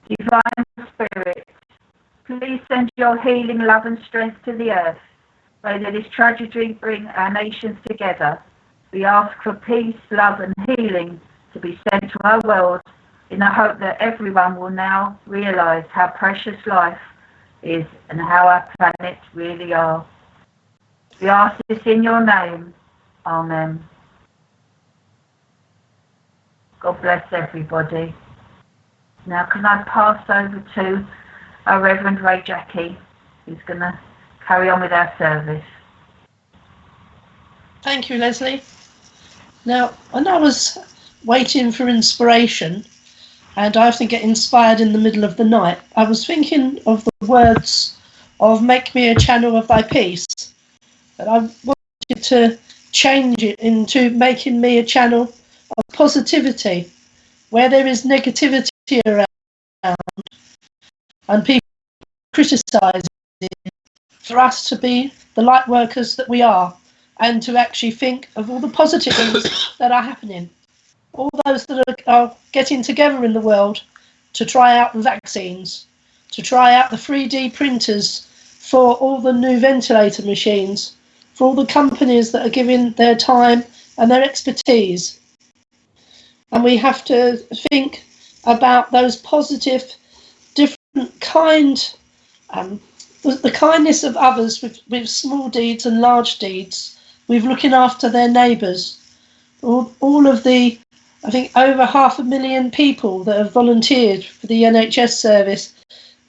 Divine Spirit, please send your healing love and strength to the earth. May this tragedy bring our nations together. We ask for peace, love and healing to be sent to our world in the hope that everyone will now realise how precious life is and how our planets really are. We ask this in your name. Amen. God bless everybody. Now can I pass over to our Reverend Ray Jackie, who's going to carry on with our service. Thank you, Leslie. Now, when I was waiting for inspiration, and I often get inspired in the middle of the night, I was thinking of the words of "Make me a channel of thy peace." And I wanted to change it into making me a channel of positivity, where there is negativity around and people criticising, for us to be the light workers that we are and to actually think of all the positive things that are happening. All those that are getting together in the world to try out the vaccines, to try out the 3D printers for all the new ventilator machines, for all the companies that are giving their time and their expertise. And we have to think about those positive, different the kindness of others with small deeds and large deeds, with looking after their neighbours. All of the, I think, over 500,000 people that have volunteered for the NHS service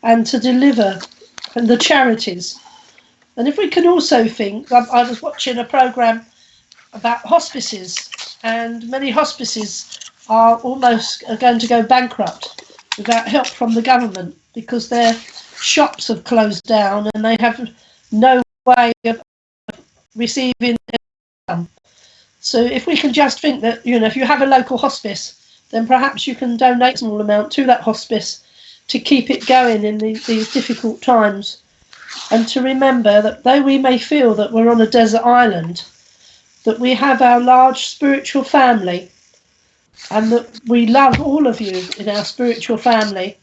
and to deliver and the charities. And if we can also think, I was watching a programme about hospices, and many hospices are going to go bankrupt without help from the government because their shops have closed down and they have no way of receiving income. So if we can just think that, if you have a local hospice, then perhaps you can donate a small amount to that hospice to keep it going in these difficult times. And to remember that though we may feel that we're on a desert island, that we have our large spiritual family, and that we love all of you in our spiritual family,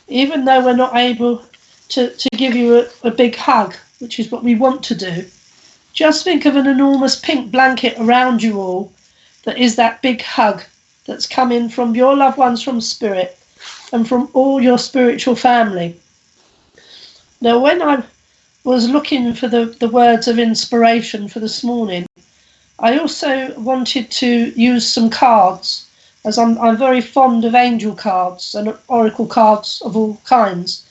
even though we're not able to give you a big hug, which is what we want to do. Just think of an enormous pink blanket around you all that is that big hug that's coming from your loved ones from spirit and from all your spiritual family. Now, when I was looking for the words of inspiration for this morning, I also wanted to use some cards, as I'm very fond of angel cards and oracle cards of all kinds.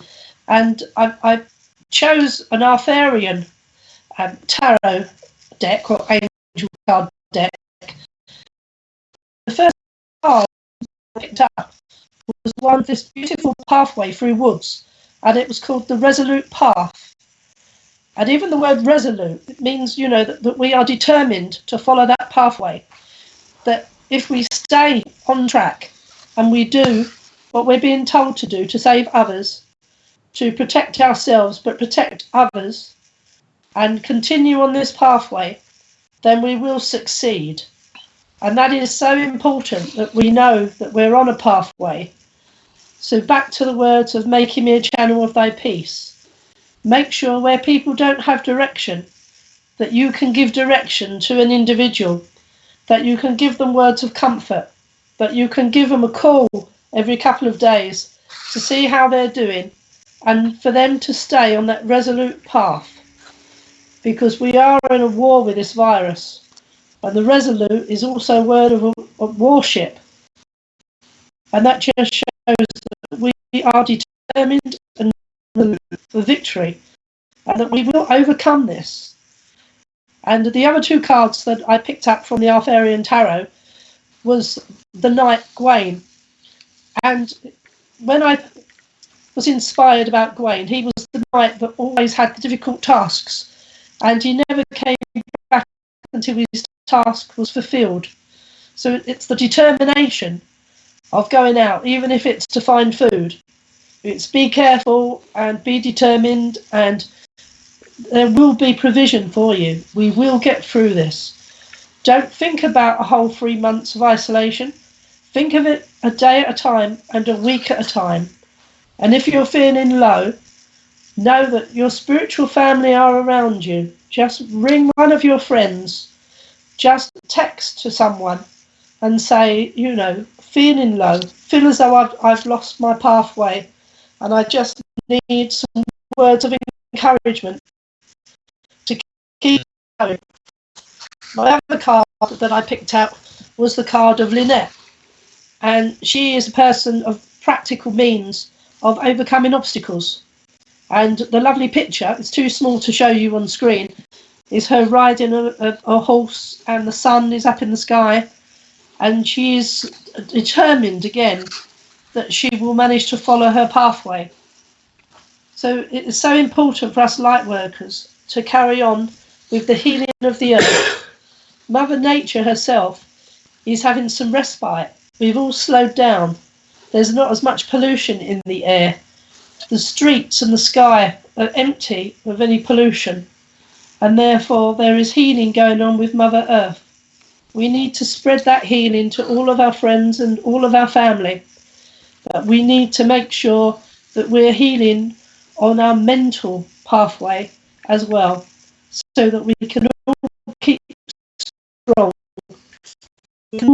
And I chose an Arthurian tarot deck or angel card deck. The first card I picked up was one of this beautiful pathway through woods, and it was called the Resolute Path. And even the word resolute, it means, that we are determined to follow that pathway, that if we stay on track and we do what we're being told to do to save others, to protect ourselves but protect others, and continue on this pathway, then we will succeed. And that is so important, that we know that we're on a pathway. So back to the words of "Making me a channel of thy peace." Make sure where people don't have direction, that you can give direction to an individual, that you can give them words of comfort, that you can give them a call every couple of days to see how they're doing, and for them to stay on that resolute path, because we are in a war with this virus. And the resolute is also a word of worship, and that just shows that we are determined and for victory, and that we will overcome this. And the other two cards that I picked up from the Arthurian Tarot was the Knight Gawain. And when I was inspired about Gawain, he was the knight that always had the difficult tasks, and he never came back until his task was fulfilled. So it's the determination of going out, even if it's to find food. It's be careful and be determined, and there will be provision for you. We will get through this. Don't think about a whole 3 months of isolation. Think of it a day at a time and a week at a time. And if you're feeling low, know that your spiritual family are around you. Just ring one of your friends. Just text to someone and say, you know, feeling low, feel as though I've lost my pathway and I just need some words of encouragement to keep going. My other card that I picked out was the card of Lynette, and she is a person of practical means of overcoming obstacles. And the lovely picture, it's too small to show you on screen, is her riding a horse and the sun is up in the sky, and she is determined again that she will manage to follow her pathway. So it is so important for us light workers to carry on with the healing of the earth. Mother Nature herself is having some respite. We've all slowed down. There's not as much pollution in the air. The streets and the sky are empty of any pollution, and therefore there is healing going on with Mother Earth. We need to spread that healing to all of our friends and all of our family. But we need to make sure that we're healing on our mental pathway as well, so that we can all keep strong. We can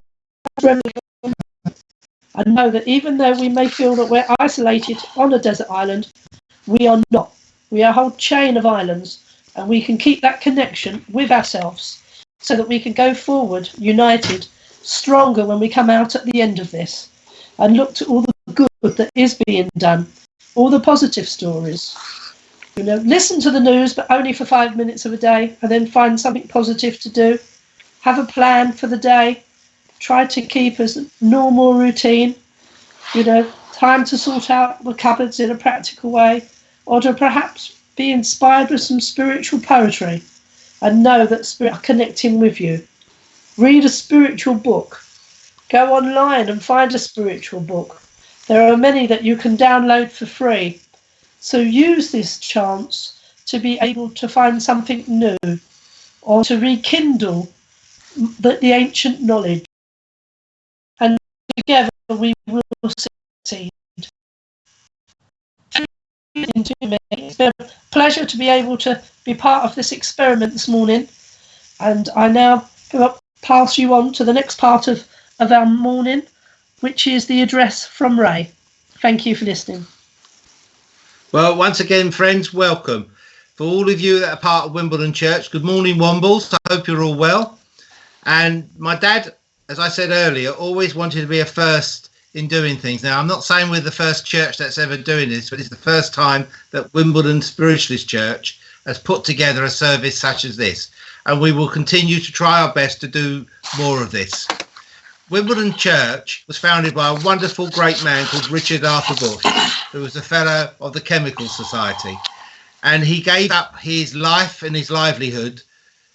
and know that even though we may feel that we're isolated on a desert island, we are not. We are a whole chain of islands, and we can keep that connection with ourselves so that we can go forward united, stronger when we come out at the end of this, and look to all the good that is being done, all the positive stories. You know, listen to the news, but only for 5 minutes of a day, and then find something positive to do. Have a plan for the day. Try to keep as normal routine, you know, time to sort out the cupboards in a practical way, or to perhaps be inspired with some spiritual poetry and know that spirit are connecting with you. Read a spiritual book. Go online and find a spiritual book. There are many that you can download for free. So use this chance to be able to find something new or to rekindle the ancient knowledge. And together we will succeed. It's been a pleasure to be able to be part of this experiment this morning. And I now pass you on to the next part of our morning, which is the address from Ray. Thank you for listening. Well, once again, friends, welcome. For all of you that are part of Wimbledon Church, good morning, Wombles. I hope you're all well. And my dad, as I said earlier, always wanted to be a first in doing things. Now, I'm not saying we're the first church that's ever doing this, but it's the first time that Wimbledon Spiritualist Church has put together a service such as this. And we will continue to try our best to do more of this. Wimbledon Church was founded by a wonderful, great man called Richard Arthur Bush, who was a fellow of the Chemical Society. And he gave up his life and his livelihood,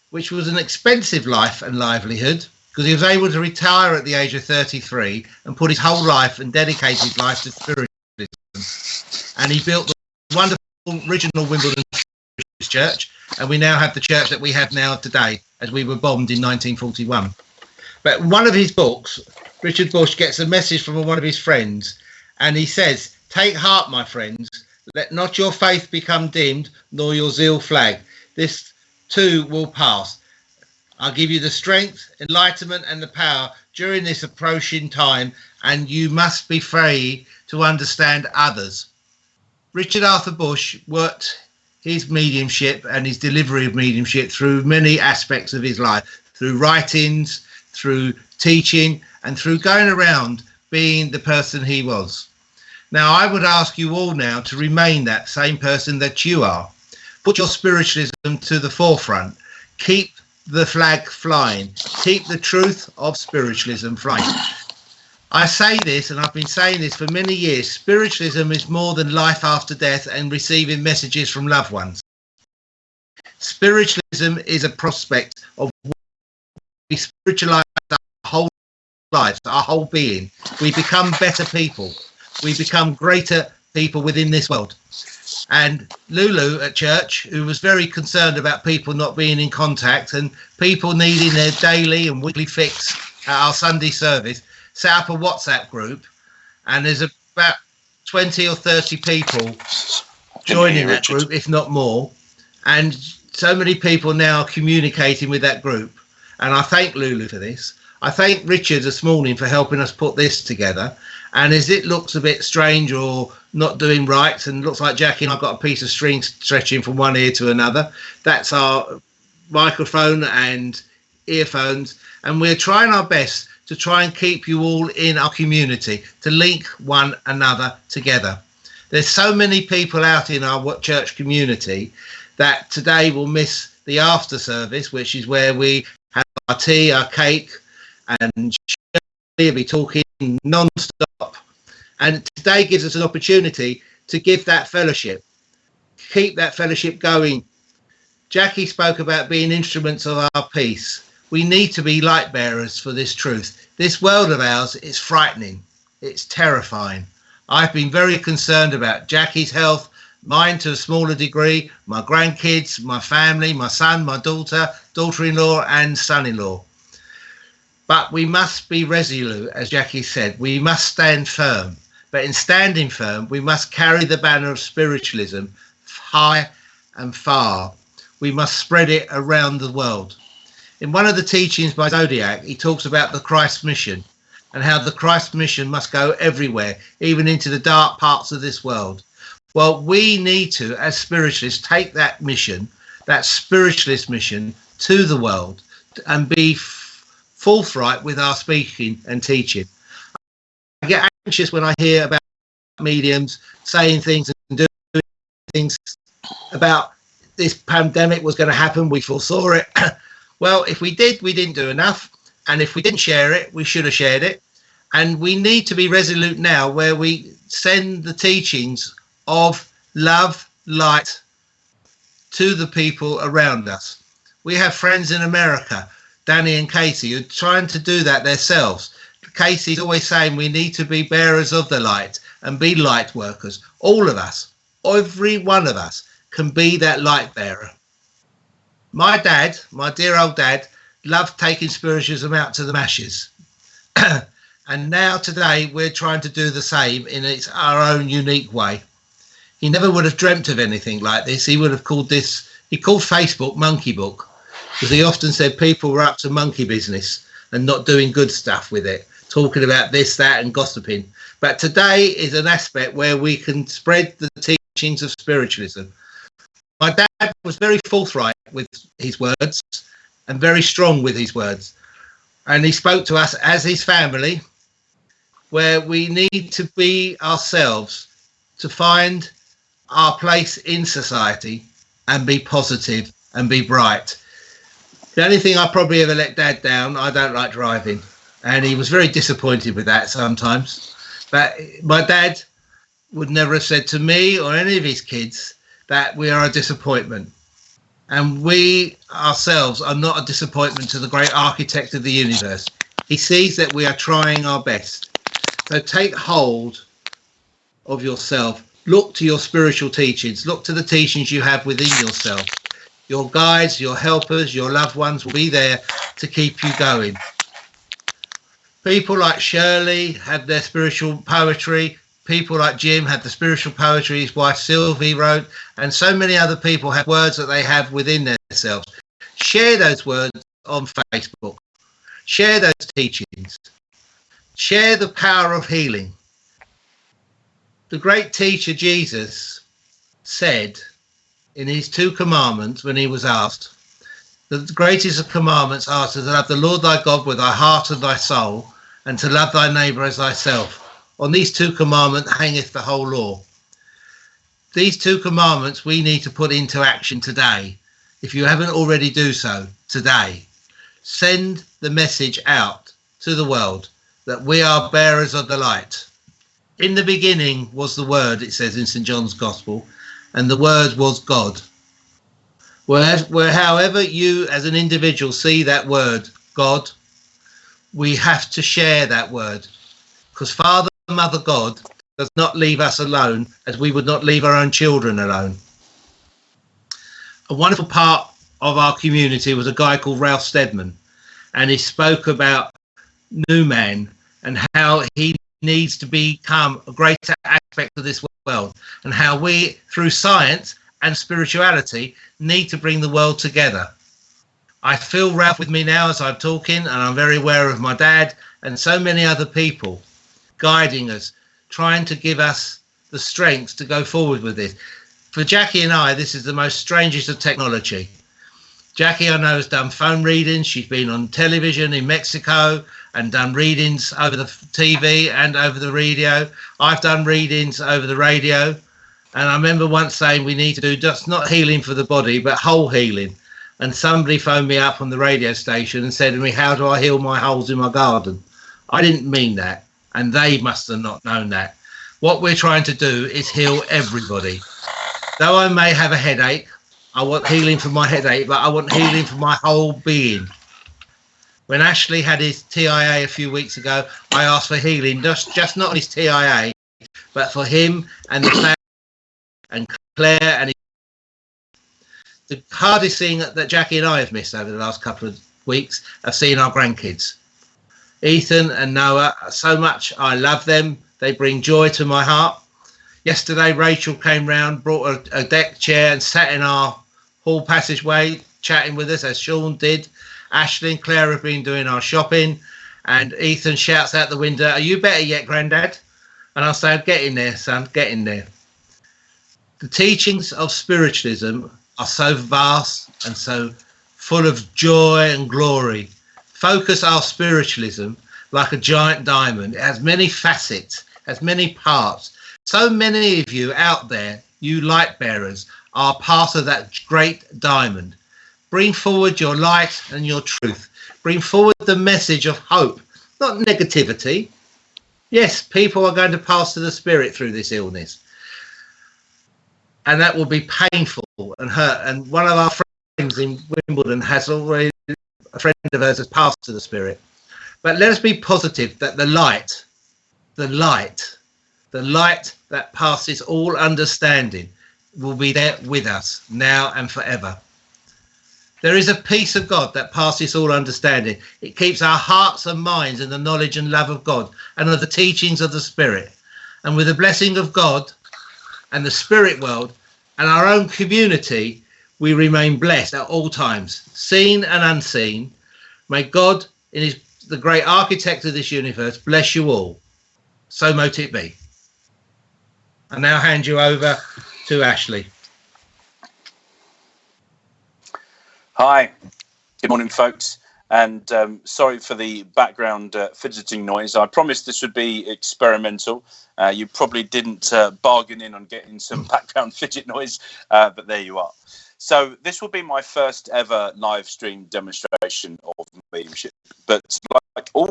which was an expensive life and livelihood, because he was able to retire at the age of 33 and put his whole life and dedicate his life to spiritualism. And he built the wonderful original Wimbledon Church, and we now have the church that we have now today, as we were bombed in 1941. But one of his books, Richard Bush gets a message from one of his friends, and he says, "Take heart, my friends, let not your faith become dimmed, nor your zeal flag. This too will pass. I'll give you the strength, enlightenment, and the power during this approaching time, and you must be free to understand others." Richard Arthur Bush worked his mediumship and his delivery of mediumship through many aspects of his life, through writings, through teaching, and through going around being the person he was. Now, I would ask you all now to remain that same person that you are. Put your spiritualism to the forefront. Keep the flag flying. Keep the truth of spiritualism flying. I say this, and I've been saying this for many years, spiritualism is more than life after death and receiving messages from loved ones. Spiritualism is a prospect of we spiritualize our whole lives, our whole being. We become better people. We become greater people within this world. And Lulu at church, who was very concerned about people not being in contact and people needing their daily and weekly fix at our Sunday service, set up a WhatsApp group, and there's about 20 or 30 people joining that group, if not more. And so many people now are communicating with that group. And I thank Lulu for this. I thank Richard this morning for helping us put this together. And as it looks a bit strange or not doing right, and looks like Jackie and I've got a piece of string stretching from one ear to another, that's our microphone and earphones. And we're trying our best to try and keep you all in our community, to link one another together. There's so many people out in our church community that today will miss the after service, which is where we have our tea, our cake, and we'll be talking non-stop. And today gives us an opportunity to give that fellowship, keep that fellowship going. Jackie spoke about being instruments of our peace. We need to be light bearers for this truth. This world of ours is frightening. It's terrifying. I've been very concerned about Jackie's health, mine to a smaller degree, my grandkids, my family, my son, my daughter, daughter-in-law and son-in-law. But we must be resolute, as Jackie said. We must stand firm. But in standing firm, we must carry the banner of spiritualism high and far. We must spread it around the world. In one of the teachings by Zodiac, he talks about the Christ mission and how the Christ mission must go everywhere, even into the dark parts of this world. Well, we need to, as spiritualists, take that mission, that spiritualist mission, to the world and be forthright with our speaking and teaching. I get anxious when I hear about mediums saying things and doing things about this pandemic was going to happen. We foresaw it. Well, if we did, we didn't do enough. And if we didn't share it, we should have shared it. And we need to be resolute now where we send the teachings of love, light to the people around us. We have friends in America, Danny and Katie, who are trying to do that themselves. Casey's always saying we need to be bearers of the light and be light workers. All of us, every one of us can be that light bearer. My dad, my dear old dad, loved taking spiritualism out to the masses. And now today we're trying to do the same in our own unique way. He never would have dreamt of anything like this. He would have called this, he called Facebook Monkey Book, because he often said people were up to monkey business and not doing good stuff with it, talking about this, that and gossiping. But today is an aspect where we can spread the teachings of spiritualism. My dad was very forthright with his words and very strong with his words. And he spoke to us as his family, where we need to be ourselves to find our place in society and be positive and be bright. The only thing I probably ever let Dad down, I don't like driving. And he was very disappointed with that sometimes. But my dad would never have said to me or any of his kids that we are a disappointment. And we ourselves are not a disappointment to the great architect of the universe. He sees that we are trying our best. So take hold of yourself. Look to your spiritual teachings. Look to the teachings you have within yourself. Your guides, your helpers, your loved ones will be there to keep you going. People like Shirley have their spiritual poetry. People like Jim have the spiritual poetry his wife Sylvie wrote, and so many other people have words that they have within themselves. Share those words on Facebook. Share those teachings. Share the power of healing. The great teacher Jesus said in his 2 commandments when he was asked, the greatest of commandments are to love the Lord thy God with thy heart and thy soul, and to love thy neighbour as thyself. On these 2 commandments hangeth the whole law. These 2 commandments we need to put into action today. If you haven't already do so today, send the message out to the world that we are bearers of the light. In the beginning was the Word, it says in St. John's Gospel, and the Word was God. Where however you as an individual see that word, God, we have to share that word, because Father, Mother God does not leave us alone, as we would not leave our own children alone. A wonderful part of our community was a guy called Ralph Steadman, and he spoke about New Man and how he needs to become a greater aspect of this world, and how we, through science and spirituality, need to bring the world together. I feel Ralph with me now as I'm talking, and I'm very aware of my dad and so many other people guiding us, trying to give us the strength to go forward with this. For Jackie and I, this is the most strangest of technology. Jackie, I know, has done phone readings. She's been on television in Mexico and done readings over the TV and over the radio. I've done readings over the radio. And I remember once saying we need to do just not healing for the body, but whole healing. And somebody phoned me up from the radio station and said to me, how do I heal my holes in my garden? I didn't mean that. And they must have not known that. What we're trying to do is heal everybody. Though I may have a headache, I want healing for my headache, but I want healing for my whole being. When Ashley had his TIA a few weeks ago, I asked for healing, just not his TIA, but for him and the family and Claire. And the hardest thing that Jackie and I have missed over the last couple of weeks have seen our grandkids. Ethan and Noah, so much I love them. They bring joy to my heart. Yesterday, Rachel came round, brought a deck chair and sat in our hall passageway, chatting with us, as Sean did. Ashley and Claire have been doing our shopping, and Ethan shouts out the window, are you better yet, Grandad? And I say, I'm getting there, son, getting there. The teachings of spiritualism are so vast and so full of joy and glory. Focus our spiritualism like a giant diamond. It has many facets, has many parts. So many of you out there, you light bearers, are part of that great diamond. Bring forward your light and your truth. Bring forward the message of hope, not negativity. Yes, people are going to pass to the spirit through this illness. And that will be painful and hurt. And one of our friends in Wimbledon has already, a friend of hers has passed to the spirit. But let us be positive that the light that passes all understanding will be there with us now and forever. There is a peace of God that passes all understanding. It keeps our hearts and minds in the knowledge and love of God and of the teachings of the Spirit. And with the blessing of God and the spirit world and our own community, we remain blessed at all times, seen and unseen. May God, the great architect of this universe, bless you all. So mote it be. I now hand you over to Ashley. Hi, good morning, folks, and sorry for the background fidgeting noise. I promised this would be experimental. You probably didn't bargain in on getting some background fidget noise, but there you are. So this will be my first ever live stream demonstration of mediumship, but like all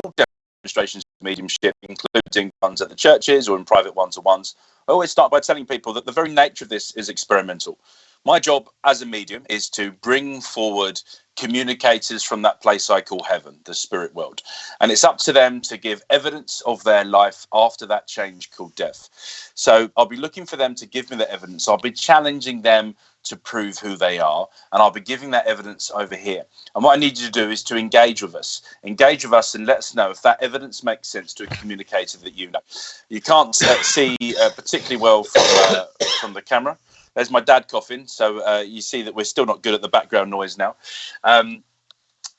demonstrations of mediumship, including ones at the churches or in private one-to-ones, I always start by telling people that the very nature of this is experimental. My job as a medium is to bring forward communicators from that place I call heaven, the spirit world. And it's up to them to give evidence of their life after that change called death. So I'll be looking for them to give me the evidence. I'll be challenging them to prove who they are. And I'll be giving that evidence over here. And what I need you to do is to engage with us and let us know if that evidence makes sense to a communicator that you know. You can't see particularly well from the camera. There's my dad coughing, so you see that we're still not good at the background noise now.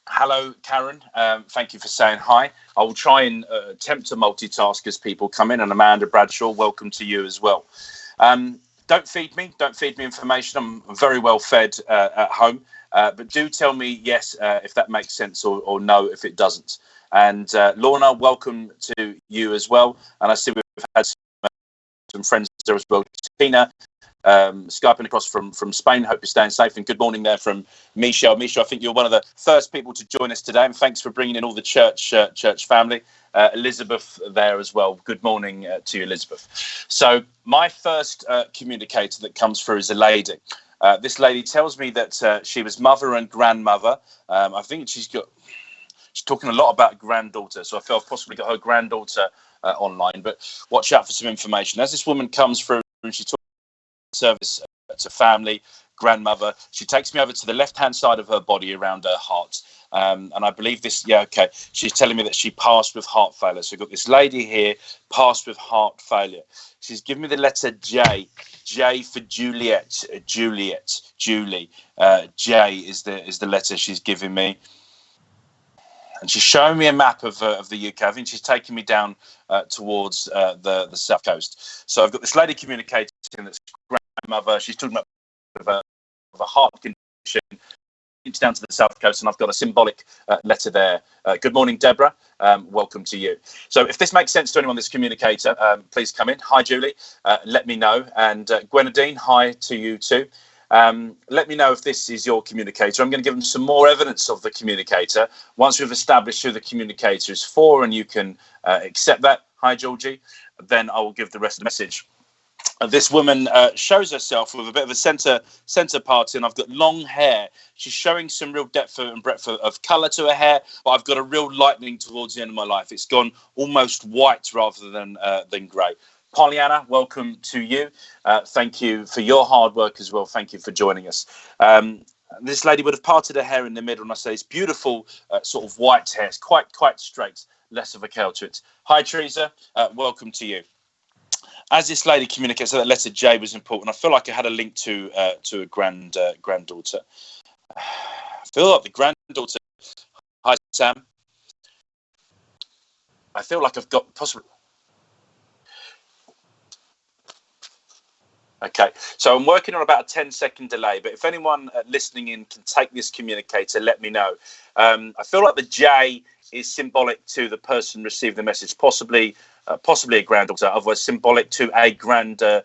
Hello, Karen. Thank you for saying hi. I will try and attempt to multitask as people come in. And Amanda Bradshaw, welcome to you as well. Don't feed me information. I'm very well fed at home. But do tell me yes if that makes sense or no if it doesn't. And Lorna, welcome to you as well. And I see we've had some friends there as well. Tina, Skyping across from Spain. Hope you're staying safe. And good morning there from Michelle. Michelle, I think you're one of the first people to join us today. And thanks for bringing in all the church family. Elizabeth there as well. Good morning to you, Elizabeth. So my first communicator that comes through is a lady. This lady tells me that she was mother and grandmother. I think she's talking a lot about granddaughter. So I feel I've possibly got her granddaughter online. But watch out for some information. As this woman comes through and she talks service to family, grandmother. She takes me over to the left-hand side of her body around her heart. And I believe this, yeah, okay. She's telling me that she passed with heart failure. So we've got this lady here, passed with heart failure. She's given me the letter J. J for Juliet, Julie. J is the letter she's giving me. And she's showing me a map of the UK. I think she's taking me down towards the south coast. So I've got this lady communicating that's grandmother. She's talking about of a heart condition. It's down to the south coast, and I've got a symbolic letter there. Good morning, Deborah. Welcome to you. So if this makes sense to anyone that's a communicator, please come in. Hi, Julie. Let me know. And Gwenadine, hi to you too. Let me know if this is your communicator. I'm going to give them some more evidence of the communicator. Once we've established who the communicator is for and you can accept that, hi, Georgie, then I will give the rest of the message. This woman shows herself with a bit of a centre part, and I've got long hair. She's showing some real depth and breadth of colour to her hair, but I've got a real lightening towards the end of my life. It's gone almost white rather than grey. Pollyanna, welcome to you. Thank you for your hard work as well. Thank you for joining us. This lady would have parted her hair in the middle, and I say it's beautiful, sort of white hair. It's quite straight, less of a curl to it. Hi, Teresa. Welcome to you. As this lady communicates, so that letter J was important. I feel like I had a link to a granddaughter. I feel like the granddaughter. Hi, Sam. I feel like I've got possibly. Okay, so I'm working on about a 10-second delay, but if anyone listening in can take this communicator, let me know. I feel like the J is symbolic to the person receiving the message, possibly a granddaughter, otherwise symbolic to a granddaughter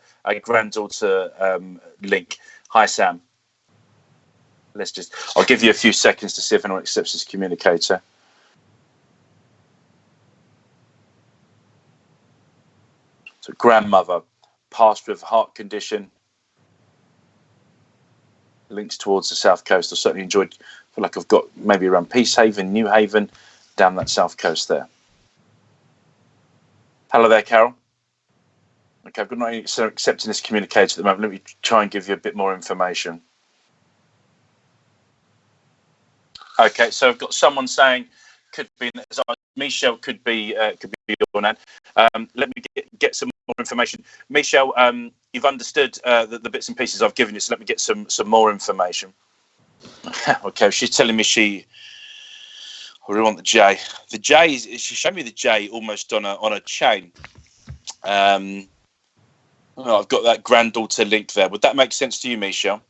link. Hi, Sam. I'll give you a few seconds to see if anyone accepts this communicator. So grandmother, passed with heart condition, links towards the south coast. I certainly enjoyed, I feel like I've got maybe around Peacehaven, New Haven, down that south coast there. Hello there, Carol. Okay, I've got not accepting this communicator at the moment. Let me try and give you a bit more information. Okay, so I've got someone saying could be Michelle, could be your nan. Let me get some more information. Michelle, you've understood the bits and pieces I've given you, so let me get some more information. Okay, she's telling me I really want the J. The J is, she showed me the J almost on a chain. I've got that granddaughter link there. Would that make sense to you, Michelle?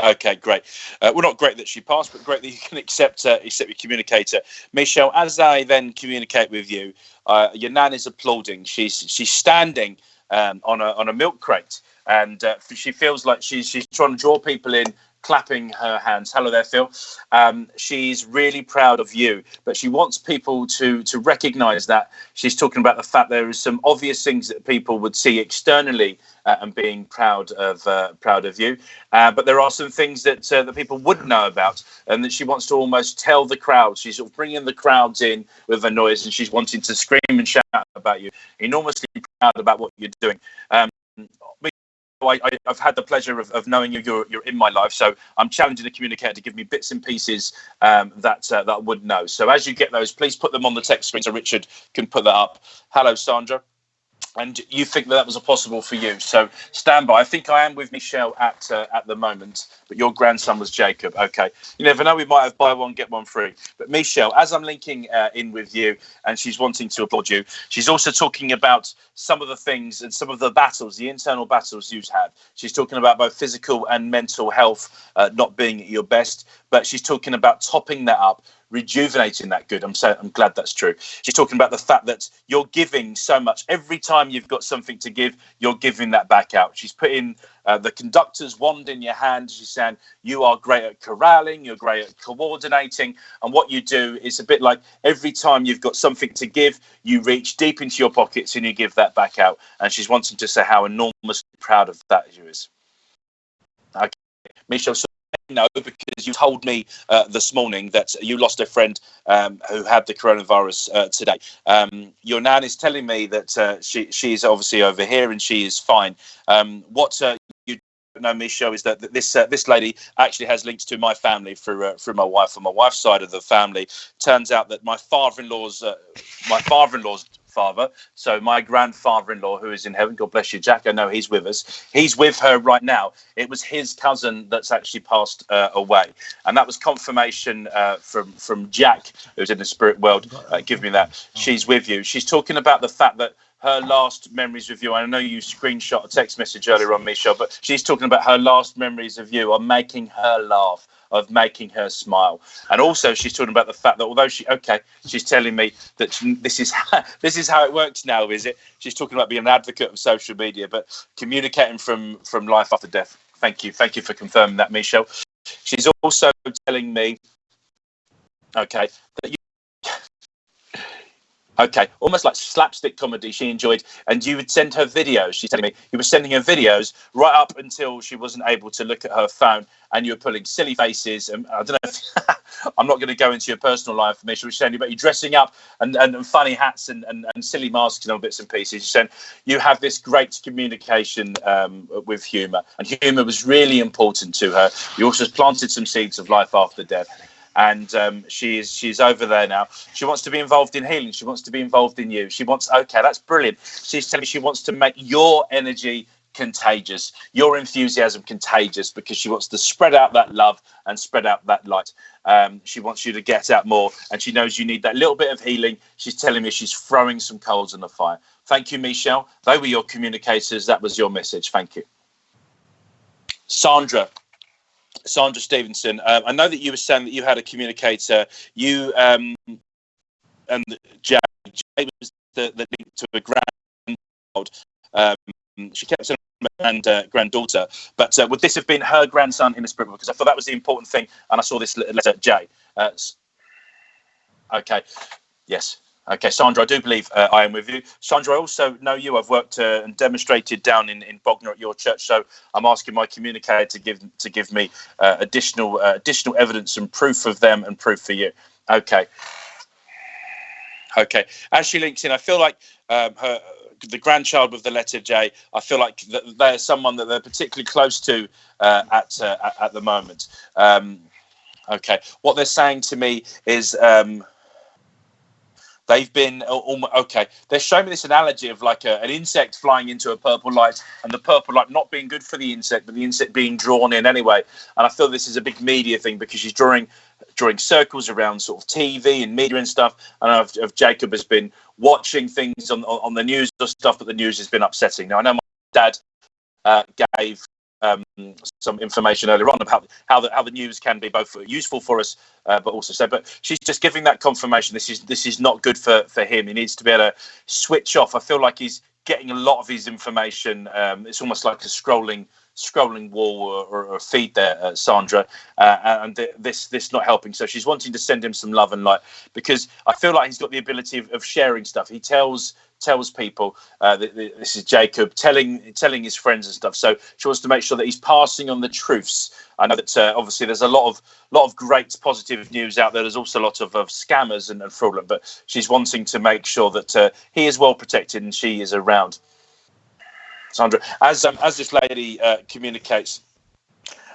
Okay, great. Well, not great that she passed, but great that you can accept your communicator. Michelle, as I then communicate with you, your nan is applauding. She's standing on a milk crate, and she feels like she's trying to draw people in, clapping her hands. Hello there, Phil. She's really proud of you, but she wants people to recognise that. She's talking about the fact there is some obvious things that people would see externally and being proud of you, but there are some things that people wouldn't know about, and that she wants to almost tell the crowd. She's sort of bringing the crowds in with her noise, and she's wanting to scream and shout about you, enormously proud about what you're doing. I've had the pleasure of knowing you. You're in my life, so I'm challenging the communicator to give me bits and pieces that I wouldn't know. So as you get those, please put them on the text screen so Richard can put that up. Hello, Sandra. And you think that was possible for you, so stand by. I think I am with Michelle at the moment, but your grandson was Jacob. Okay, you never know, we might have buy one get one free. But Michelle, as I'm linking in with you, and she's wanting to applaud you, she's also talking about some of the things and some of the battles, the internal battles you've had. She's talking about both physical and mental health not being at your best, but she's talking about topping that up, rejuvenating that good. I'm glad that's true. She's talking about the fact that you're giving so much. Every time you've got something to give, you're giving that back out. She's putting the conductor's wand in your hand. She's saying you are great at corralling, you're great at coordinating, and what you do is a bit like every time you've got something to give, you reach deep into your pockets and you give that back out. And she's wanting to say how enormously proud of that she is. Okay, Michelle, no, because you told me this morning that you lost a friend who had the coronavirus today. Your nan is telling me that she's obviously over here and she is fine. What know, Michelle, is that this lady actually has links to my family through my wife. On my wife's side of the family, turns out that my father-in-law's father, so my grandfather-in-law, who is in heaven, God bless you, Jack, I know he's with us. He's with her right now. It was his cousin that's actually passed away, and that was confirmation from Jack, who's in the spirit world. Give me that. She's with you. She's talking about the fact that her last memories of you. I know you screenshot a text message earlier on, Michelle, but she's talking about her last memories of you are making her laugh, of making her smile. And also she's talking about the fact that although she's telling me that this is how it works now, is it? She's talking about being an advocate of social media, but communicating from life after death. Thank you for confirming that, Michelle. She's also telling me, that you, almost like slapstick comedy she enjoyed, and you would send her videos. She's telling me you were sending her videos right up until she wasn't able to look at her phone, and you were pulling silly faces. And I don't know if I'm not going to go into your personal life, Michelle. She's saying about you dressing up and funny hats and silly masks and all bits and pieces. She's saying you have this great communication with humour, and humour was really important to her. You also planted some seeds of life after death. And she's over there now. She wants to be involved in healing. She wants to be involved in you. She wants, that's brilliant. She's telling me she wants to make your energy contagious, your enthusiasm contagious, because she wants to spread out that love and spread out that light. She wants you to get out more, and she knows you need that little bit of healing. She's telling me she's throwing some coals in the fire. Thank you, Michelle. They were your communicators. That was your message. Thank you. Sandra Stevenson, I know that you were saying that you had a communicator. You and Jay was the link to a grandchild. She kept saying granddaughter, but would this have been her grandson in the spirit? Because I thought that was the important thing, and I saw this letter, Jay. Okay, yes. Okay, Sandra, I do believe I am with you. Sandra, I also know you. I've worked and demonstrated down in Bognor at your church, so I'm asking my communicator to give me additional evidence and proof of them and proof for you. Okay. As she links in, I feel like the grandchild with the letter J, I feel like they're someone that they're particularly close to at the moment. Okay, what they're saying to me is. They've been they're showing me this analogy of like an insect flying into a purple light, and the purple light not being good for the insect, but the insect being drawn in anyway. And I feel this is a big media thing, because she's drawing circles around sort of TV and media and stuff. And if Jacob has been watching things on the news or stuff, but the news has been upsetting. Now I know my dad gave some information earlier on about how the news can be both useful for us, but also so. But she's just giving that confirmation. This is not good for him. He needs to be able to switch off. I feel like he's getting a lot of his information. It's almost like a scrolling wall or a feed there, Sandra, and this not helping. So she's wanting to send him some love and light, because I feel like he's got the ability of sharing stuff. He tells people this is Jacob telling his friends and stuff. So she wants to make sure that he's passing on the truths. I know that obviously there's a lot of great positive news out there. There's also a lot of scammers and fraudulent, but she's wanting to make sure that he is well protected and she is around. Sandra, as this lady communicates,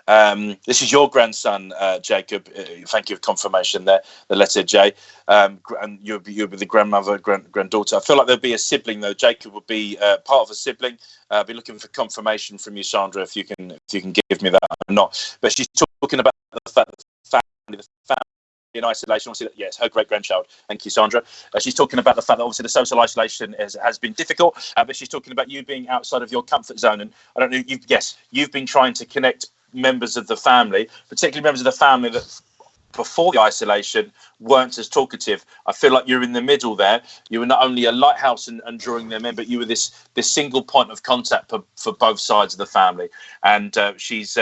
this is your grandson, Jacob. Thank you for confirmation there. The letter J, and you'll be the grandmother, granddaughter. I feel like there'll be a sibling though. Jacob would be part of a sibling. I'll be looking for confirmation from you, Sandra, if you can give me that or not. But she's talking about the fact that the family in isolation. Obviously, yes, her great grandchild. Thank you, Sandra. She's talking about the fact that obviously the social isolation has been difficult, but she's talking about you being outside of your comfort zone. And I don't know. You've been trying to connect members of the family, particularly members of the family that before the isolation weren't as talkative. I feel like you're in the middle there. You were not only a lighthouse and drawing them in, but you were this single point of contact for both sides of the family. And she's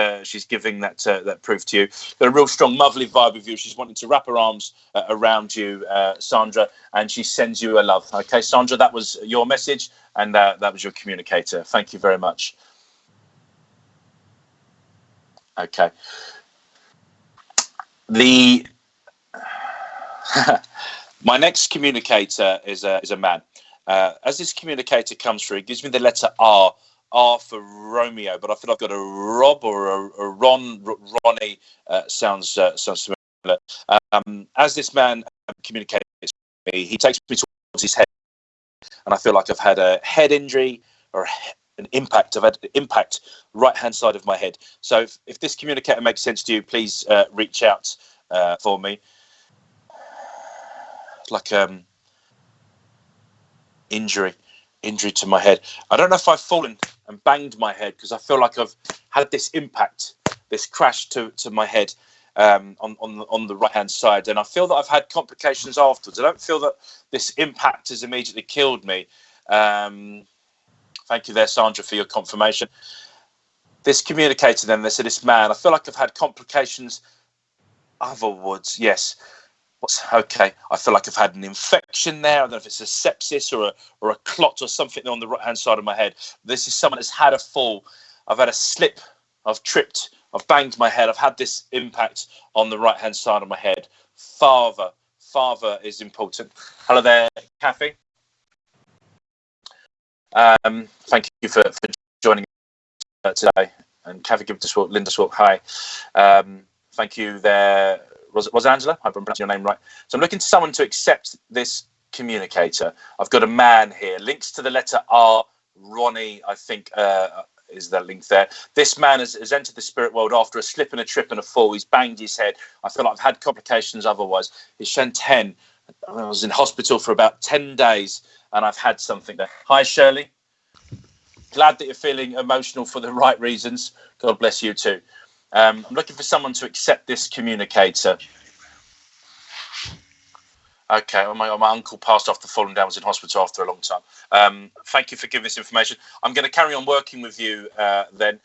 giving that proof to you. Got a real strong motherly vibe with you. She's wanting to wrap her arms around you, Sandra, and she sends you a love. Okay, Sandra, that was your message, and that was your communicator. Thank you very much. Okay. My next communicator is a man. As this communicator comes through, it gives me the letter R R for Romeo, but I feel I've got a Rob or a Ronnie. Sounds similar. As this man communicates with me, he takes me towards his head, and I feel like I've had a head injury or an impact. I've had an impact right hand side of my head. So if this communicator makes sense to you, please reach out for me. Like injury to my head. I don't know if I've fallen and banged my head, because I feel like I've had this impact, this crash to my head on the right hand side, and I feel that I've had complications afterwards. I don't feel that this impact has immediately killed me. Thank you there, Sandra, for your confirmation. This communicator then, they said, this man, I feel like I've had complications otherwards. Yes. Okay, I feel like I've had an infection there. I don't know if it's a sepsis or a clot or something on the right hand side of my head. This is someone that's had a fall. I've had a slip. I've tripped. I've banged my head. I've had this impact on the right hand side of my head. Father is important. Hello there, Kathy. Thank you for joining today. And Kathy, give us Linda Swalk. Hi. Thank you there. Was Angela? I hope I'm pronouncing your name right. So I'm looking to someone to accept this communicator. I've got a man here. Links to the letter R. Ronnie, I think, is the link there. This man has entered the spirit world after a slip and a trip and a fall. He's banged his head. I feel like I've had complications otherwise. He's shown 10. I was in hospital for about 10 days, and I've had something there. Hi, Shirley. Glad that you're feeling emotional for the right reasons. God bless you too. I'm looking for someone to accept this communicator. Okay, well, my uncle passed after falling down, was in hospital after a long time. Thank you for giving this information. I'm going to carry on working with you then.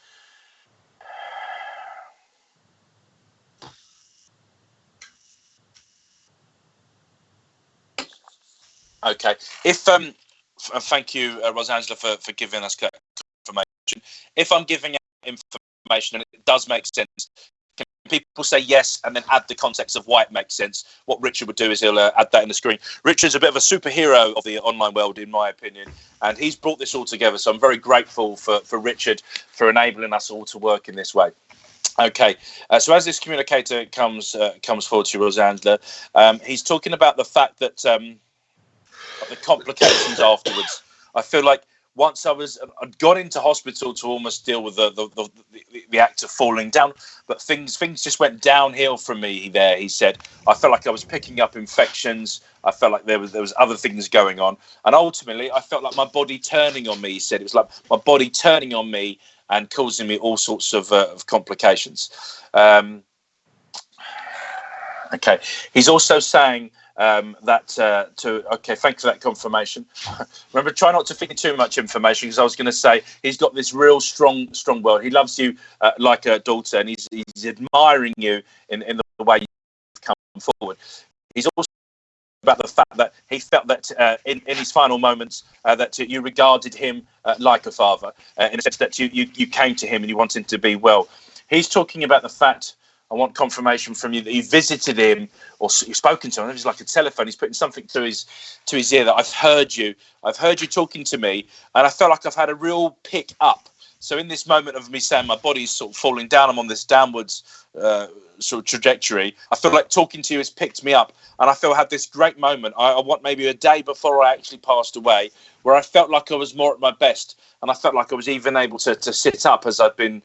Okay, if thank you, Rosangela, for giving us information. If I'm giving out information and it does make sense, can people say yes and then add the context of why it makes sense? What Richard would do is he'll add that in the screen. Richard's a bit of a superhero of the online world, in my opinion, and he's brought this all together. So I'm very grateful for Richard for enabling us all to work in this way. Okay, so as this communicator comes forward to Rosangela, he's talking about the fact that the complications afterwards. I feel like once I'd got into hospital to almost deal with the act of falling down, but things just went downhill from me there. He said, I felt like I was picking up infections. I felt like there was other things going on, and ultimately I felt like my body turning on me. He said it was like my body turning on me and causing me all sorts of complications. Okay, he's also saying okay, thanks for that confirmation. Remember, try not to feed too much information, because I was going to say he's got this real strong world. He loves you like a daughter, and he's admiring you in the way you've come forward. He's also about the fact that he felt that in his final moments that you regarded him like a father, in a sense that you came to him and you wanted him to be well. He's talking about the fact, I want confirmation from you that you visited him or you've spoken to him. It was like a telephone. He's putting something to his ear that I've heard you talking to me, and I felt like I've had a real pick up. So in this moment of me saying my body's sort of falling down, I'm on this downwards sort of trajectory, I feel like talking to you has picked me up, and I feel I had this great moment. I want maybe a day before I actually passed away, where I felt like I was more at my best, and I felt like I was even able to sit up as I'd been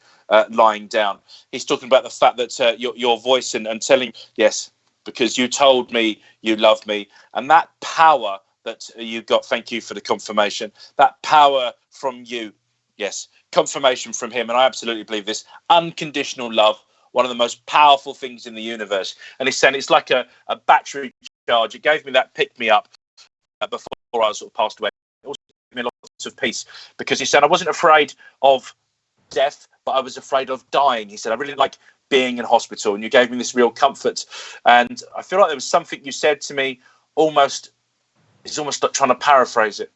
lying down. He's talking about the fact that your voice and telling, yes, because you told me you love me, and that power that you got, thank you for the confirmation, that power from you, yes, confirmation from him, and I absolutely believe this, unconditional love, one of the most powerful things in the universe. And he's saying it's like a battery charge. It gave me that pick me up before I sort of passed away. It also gave me lots of peace, because he said I wasn't afraid of death, but I was afraid of dying. He said I really like being in hospital, and you gave me this real comfort. And I feel like there was something you said to me, it's almost like trying to paraphrase it.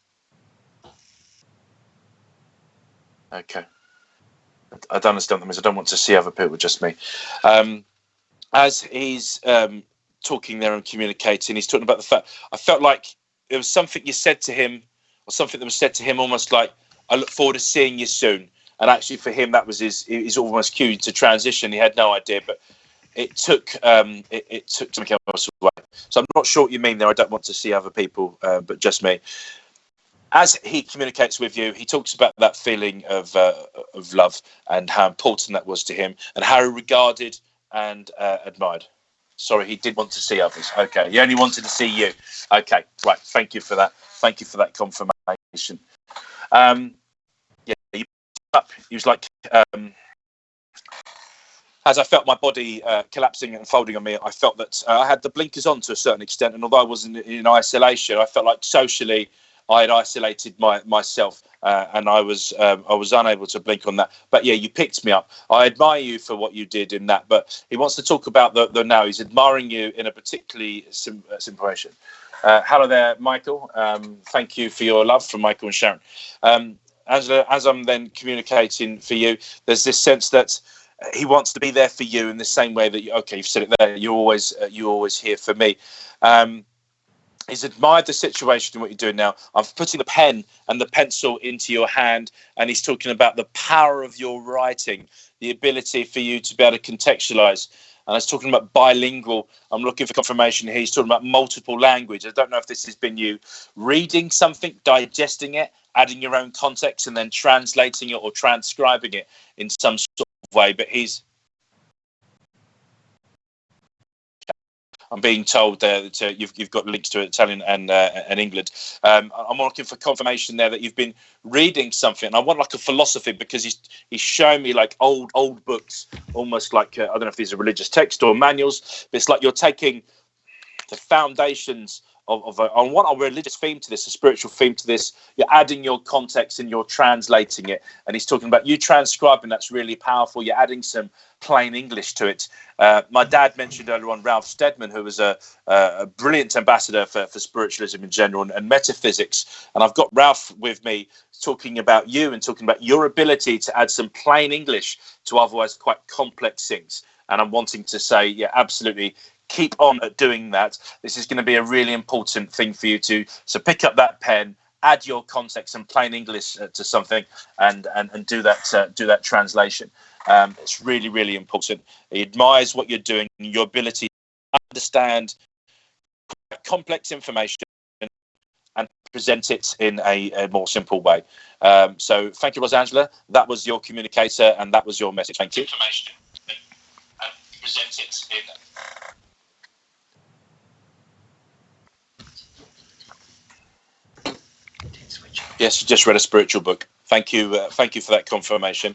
Okay, I don't understand them, because I don't want to see other people, just me. As he's talking there and communicating, he's talking about the fact, I felt like there was something you said to him, or something that was said to him almost like I look forward to seeing you soon. And actually, for him, that was his almost cue to transition. He had no idea, but it took something else away. So I'm not sure what you mean there. I don't want to see other people, but just me. As he communicates with you, he talks about that feeling of love and how important that was to him, and how he regarded and admired. Sorry, he did want to see others. Okay, he only wanted to see you. Okay, right. Thank you for that. Thank you for that confirmation. Yeah, he was like, as I felt my body collapsing and folding on me, I felt that I had the blinkers on to a certain extent, and although I was in isolation, I felt like socially I had isolated myself, and I was unable to blink on that. But yeah, you picked me up. I admire you for what you did in that. But he wants to talk about the now. He's admiring you in a particularly situation. Hello there, Michael. Thank you for your love from Michael and Sharon. Angela, as I'm then communicating for you, there's this sense that he wants to be there for you in the same way that you've said it there. You're always here for me. He's admired the situation and what you're doing now. I'm putting the pen and the pencil into your hand, and he's talking about the power of your writing, the ability for you to be able to contextualize. And I was talking about bilingual. I'm looking for confirmation here. He's talking about multiple language. I don't know if this has been you reading something, digesting it, adding your own context, and then translating it or transcribing it in some sort of way. But I'm being told that you've got links to Italian and England. I'm looking for confirmation there that you've been reading something. And I want like a philosophy, because he's showing me like old books, almost like I don't know if these are religious texts or manuals. But it's like you're taking the foundations of a religious theme to this, a spiritual theme to this. You're adding your context and you're translating it. And he's talking about you transcribing. That's really powerful. You're adding some plain English to it. My dad mentioned earlier on Ralph Steadman, who was a brilliant ambassador for spiritualism in general and metaphysics. And I've got Ralph with me talking about you and talking about your ability to add some plain English to otherwise quite complex things. And I'm wanting to say, yeah, absolutely. Keep on doing that. This is going to be a really important thing for you to pick up that pen, add your context and plain English to something, and do that translation. It's really, really important. He admires what you're doing, your ability to understand complex information and present it in a more simple way. So thank you, Rosangela. That was your communicator and that was your message. Thank you. Information and present it in. Yes, you just read a spiritual book. Thank you for that confirmation,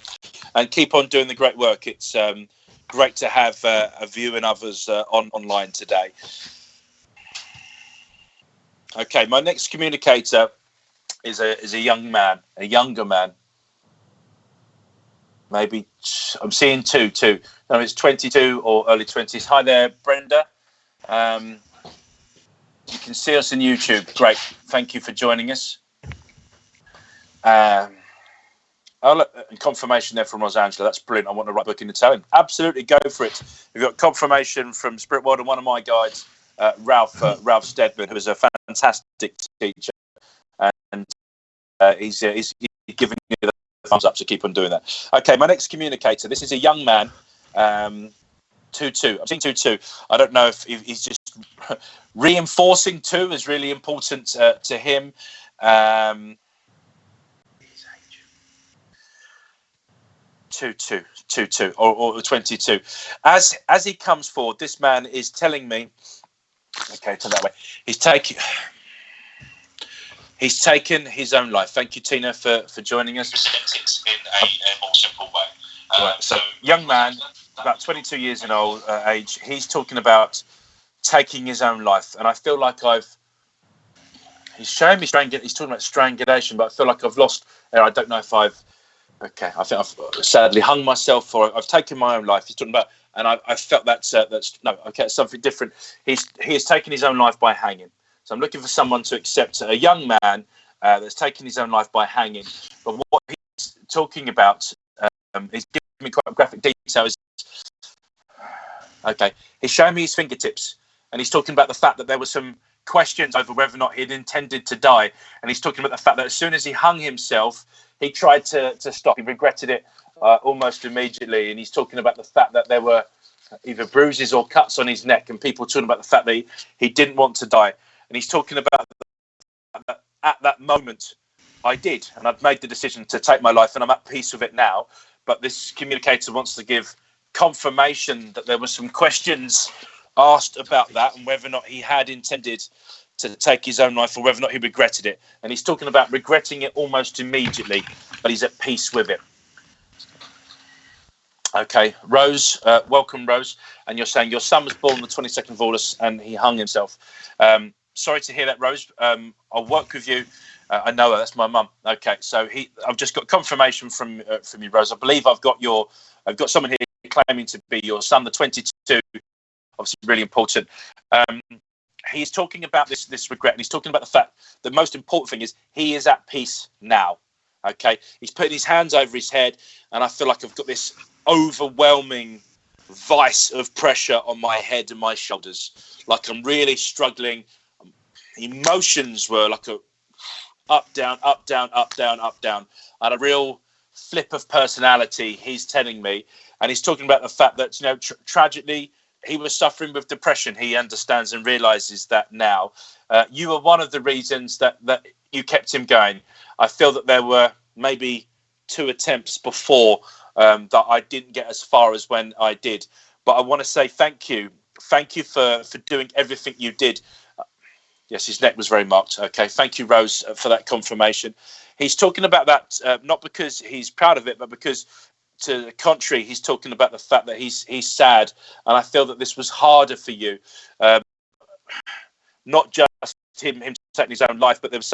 and keep on doing the great work. It's great to have a view and others online today. Okay, my next communicator is a young man, a younger man. Maybe I'm seeing two. No, it's 22 or early 20s. Hi there, Brenda. You can see us on YouTube. Great. Thank you for joining us. Confirmation there from Rosangela. That's brilliant. I want to write a book in Italian. Absolutely, go for it. We've got confirmation from Spirit World and one of my guides, Ralph Steadman, who is a fantastic teacher, and he's giving you the thumbs up. So keep on doing that. Okay, my next communicator. This is a young man. 2-2. I'm seeing 2-2. I don't know if he's just reinforcing 2 is really important to him. 2-2 or 22. As he comes forward, this man is telling me, okay, turn that way. He's taken his own life. Thank you, Tina, for joining us. In a more simple way. Right, so young man, about 22 years in age, he's talking about taking his own life, and I feel like he's showing me he's talking about strangulation, but I feel like I've lost. I don't know if okay, I think I've sadly hung myself, or I've taken my own life. He's talking about, and I felt that's no, okay, it's something different. He has taken his own life by hanging. So I'm looking for someone to accept a young man that's taken his own life by hanging. But what he's talking about, he's giving me quite graphic details. Okay, he's showing me his fingertips, and he's talking about the fact that there were some questions over whether or not he'd intended to die, and he's talking about the fact that as soon as he hung himself, he tried to stop. He regretted it almost immediately, and he's talking about the fact that there were either bruises or cuts on his neck, and people talking about the fact that he didn't want to die. And he's talking about that at that moment, I did, and I've made the decision to take my life, and I'm at peace with it now. But this communicator wants to give confirmation that there were some questions asked about that, and whether or not he had intended to take his own life, or whether or not he regretted it. And he's talking about regretting it almost immediately, but he's at peace with it. Okay, Rose, welcome, Rose. And you're saying your son was born the 22nd of August and he hung himself. Sorry to hear that, Rose. I'll work with you. I know her, that's my mum. Okay, so I've just got confirmation from you, Rose. I believe I've got someone here claiming to be your son, the 22. Obviously, really important. He's talking about this regret, and he's talking about the fact the most important thing is he is at peace now. Okay, he's putting his hands over his head, and I feel like I've got this overwhelming vice of pressure on my head and my shoulders, like I'm really struggling. Emotions were like a up, down, up, down, up, down, up, down, and a real flip of personality, he's telling me. And he's talking about the fact that, you know, tragically, he was suffering with depression. He understands and realizes that now. You were one of the reasons that you kept him going. I feel that there were maybe 2 attempts before that I didn't get as far as when I did. But I want to say thank you. Thank you for doing everything you did. Yes, his neck was very marked. Okay, thank you, Rose, for that confirmation. He's talking about that not because he's proud of it, but because, to the contrary, he's talking about the fact that he's sad, and I feel that this was harder for you, not just him taking his own life, but there was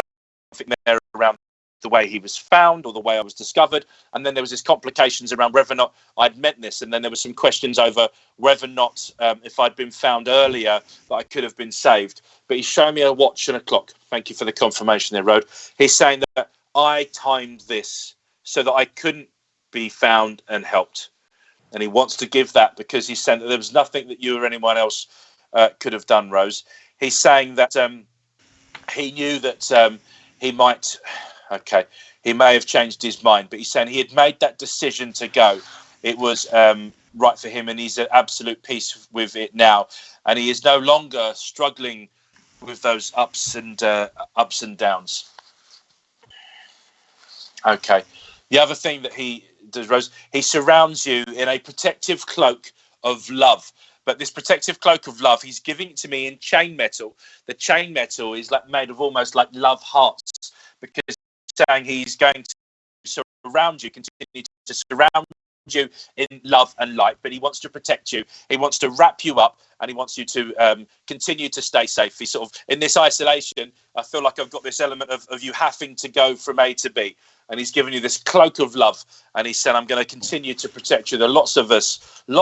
something there around the way he was found or the way I was discovered, and then there was this complications around whether or not I'd meant this, and then there were some questions over whether or not if I'd been found earlier that I could have been saved. But he's showing me a watch and a clock. Thank you for the confirmation there, Rode. He's saying that I timed this so that I couldn't be found and helped, and he wants to give that because he's saying that there was nothing that you or anyone else could have done, Rose. He's saying that he knew that he might, he may have changed his mind, but he's saying he had made that decision to go. It was right for him, and he's at absolute peace with it now, and he is no longer struggling with those ups and downs. Okay. The other thing that he does, Rose, he surrounds you in a protective cloak of love. But this protective cloak of love, he's giving it to me in chain metal. The chain metal is like made of almost like love hearts, because he's saying he's going to surround you, continue to surround you in love and light, but he wants to protect you. He wants to wrap you up, and he wants you to continue to stay safe. He's sort of in this isolation. I feel like I've got this element of you having to go from A to B. And he's given you this cloak of love, and he said, I'm going to continue to protect you. There are lots of us in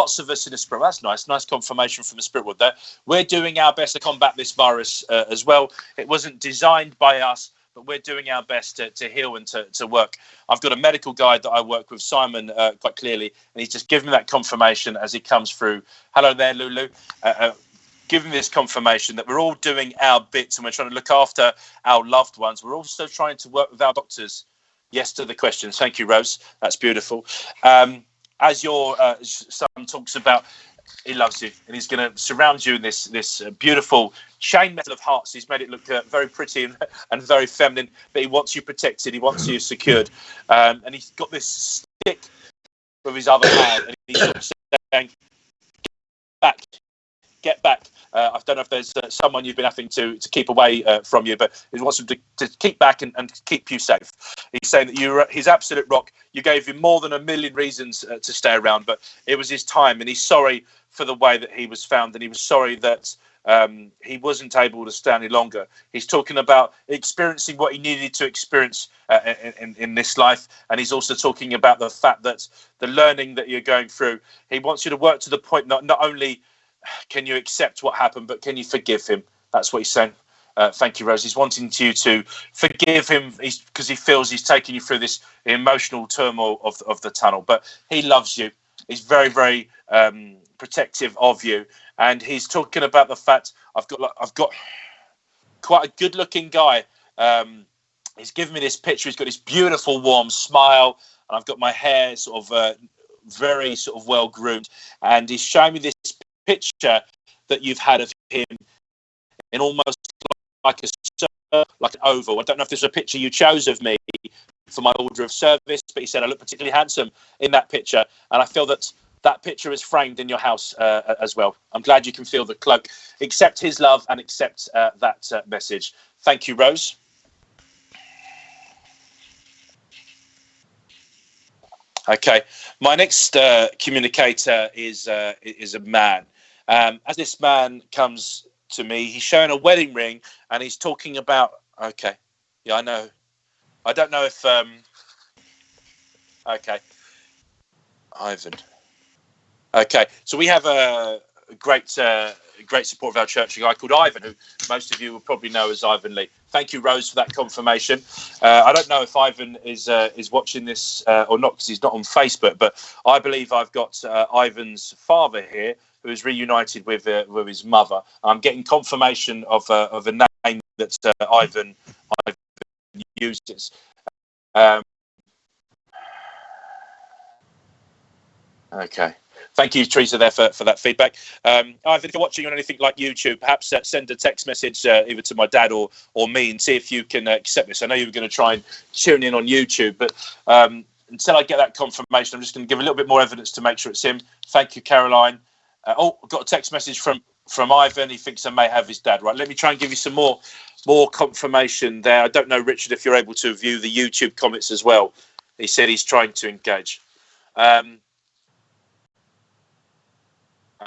the spirit. That's nice confirmation from the spirit world there. We're doing our best to combat this virus as well. It wasn't designed by us, but we're doing our best to heal and to work. I've got a medical guide that I work with, Simon, quite clearly, and he's just given me that confirmation as he comes through. Hello there, Lulu. Giving this confirmation that we're all doing our bits, and we're trying to look after our loved ones. We're also trying to work with our doctors. Yes to the questions. Thank you, Rose. That's beautiful. As your son talks about, he loves you, and he's going to surround you in this beautiful chain metal of hearts. He's made it look very pretty and very feminine, but he wants you protected. He wants you secured. And he's got this stick with his other hand, and he's sort of saying, get back. I don't know if there's someone you've been having to keep away from you, but he wants him to keep back and keep you safe. He's saying that you're his absolute rock. You gave him more than a million reasons to stay around, but it was his time, and he's sorry for the way that he was found, and he was sorry that he wasn't able to stay any longer. He's talking about experiencing what he needed to experience in this life, and he's also talking about the fact that the learning that you're going through, he wants you to work to the point not only can you accept what happened, but can you forgive him? That's what he's saying. Thank you, Rose. He's wanting you to forgive him because he feels he's taking you through this emotional turmoil of the tunnel. But he loves you. He's very, very protective of you. And he's talking about the fact I've got quite a good-looking guy he's given me this picture. He's got this beautiful warm smile, and I've got my hair sort of very sort of well groomed, and he's showing me this picture that you've had of him in almost like an oval. I don't know if this is a picture you chose of me for my order of service, but he said I look particularly handsome in that picture, and I feel that that picture is framed in your house as well. I'm glad you can feel the cloak. Accept his love and accept that message. Thank you, Rose. Okay, my next communicator is a man. As this man comes to me, he's showing a wedding ring, and he's talking about. Okay, yeah, I know. I don't know if. Okay, Ivan. Okay, so we have a great support of our church, a guy called Ivan, who most of you will probably know as Ivan Lee. Thank you, Rose, for that confirmation. I don't know if Ivan is watching this or not, because he's not on Facebook, but I believe I've got Ivan's father here, who is reunited with his mother. I'm getting confirmation of a name that Ivan uses. Okay. Thank you, Teresa, there for that feedback. Ivan, if you're watching on anything like YouTube, perhaps send a text message either to my dad or me and see if you can accept this. I know you were going to try and tune in on YouTube, but until I get that confirmation, I'm just going to give a little bit more evidence to make sure it's him. Thank you, Caroline. I've got a text message from Ivan. He thinks I may have his dad. Right, let me try and give you some more confirmation there. I don't know, Richard, if you're able to view the YouTube comments as well. He said he's trying to engage.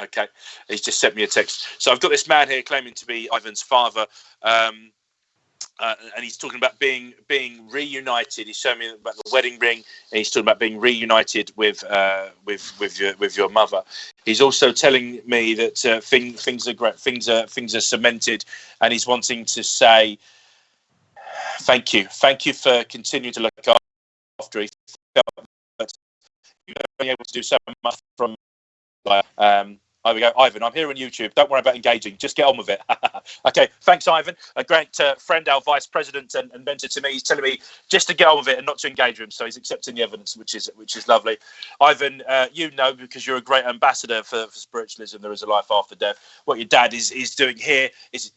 Okay, he's just sent me a text. So I've got this man here claiming to be Ivan's father, and he's talking about being reunited. He's showing me about the wedding ring, and he's talking about being reunited with your mother. He's also telling me that things are great, things are cemented, and he's wanting to say thank you for continuing to look after. He felt that you were being able to do so much from. There we go, Ivan. I'm here on YouTube. Don't worry about engaging. Just get on with it. Okay, thanks, Ivan. A great friend, our vice president and mentor to me. He's telling me just to get on with it and not to engage with him. So he's accepting the evidence, which is lovely. Ivan, you know, because you're a great ambassador for spiritualism, there is a life after death. What your dad is doing here is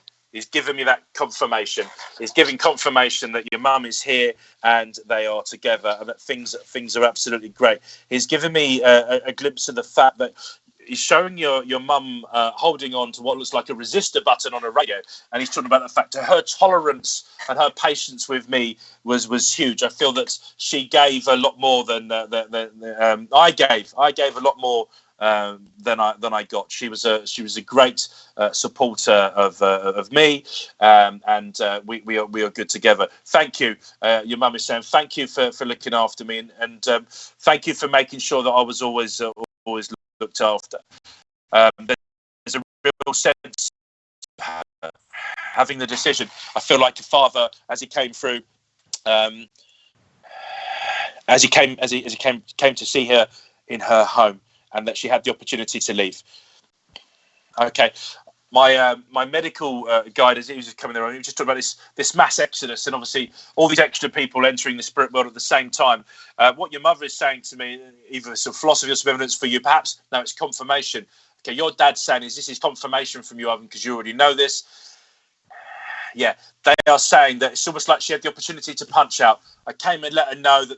giving me that confirmation. He's giving confirmation that your mum is here and they are together, and that things are absolutely great. He's given me a glimpse of the fact that he's showing your mum holding on to what looks like a resistor button on a radio, and he's talking about the fact that her tolerance and her patience with me was huge. I feel that she gave a lot more than I gave. I gave a lot more than I got. She was a great supporter of me, and we are good together. Thank you. Your mum is saying thank you for looking after me, and thank you for making sure that I was always looked after. There's a real sense of having the decision. I feel like your father, as he came through, as he came to see her in her home, and that she had the opportunity to leave. Okay, my medical guide, as he was just coming there, he was just talking about this mass exodus, and obviously all these extra people entering the spirit world at the same time. What your mother is saying to me, either some philosophy or some evidence for you, perhaps. No, it's confirmation. Okay, your dad's saying this is confirmation from you, Ivan, because you already know this. Yeah, they are saying that it's almost like she had the opportunity to punch out. I came and let her know that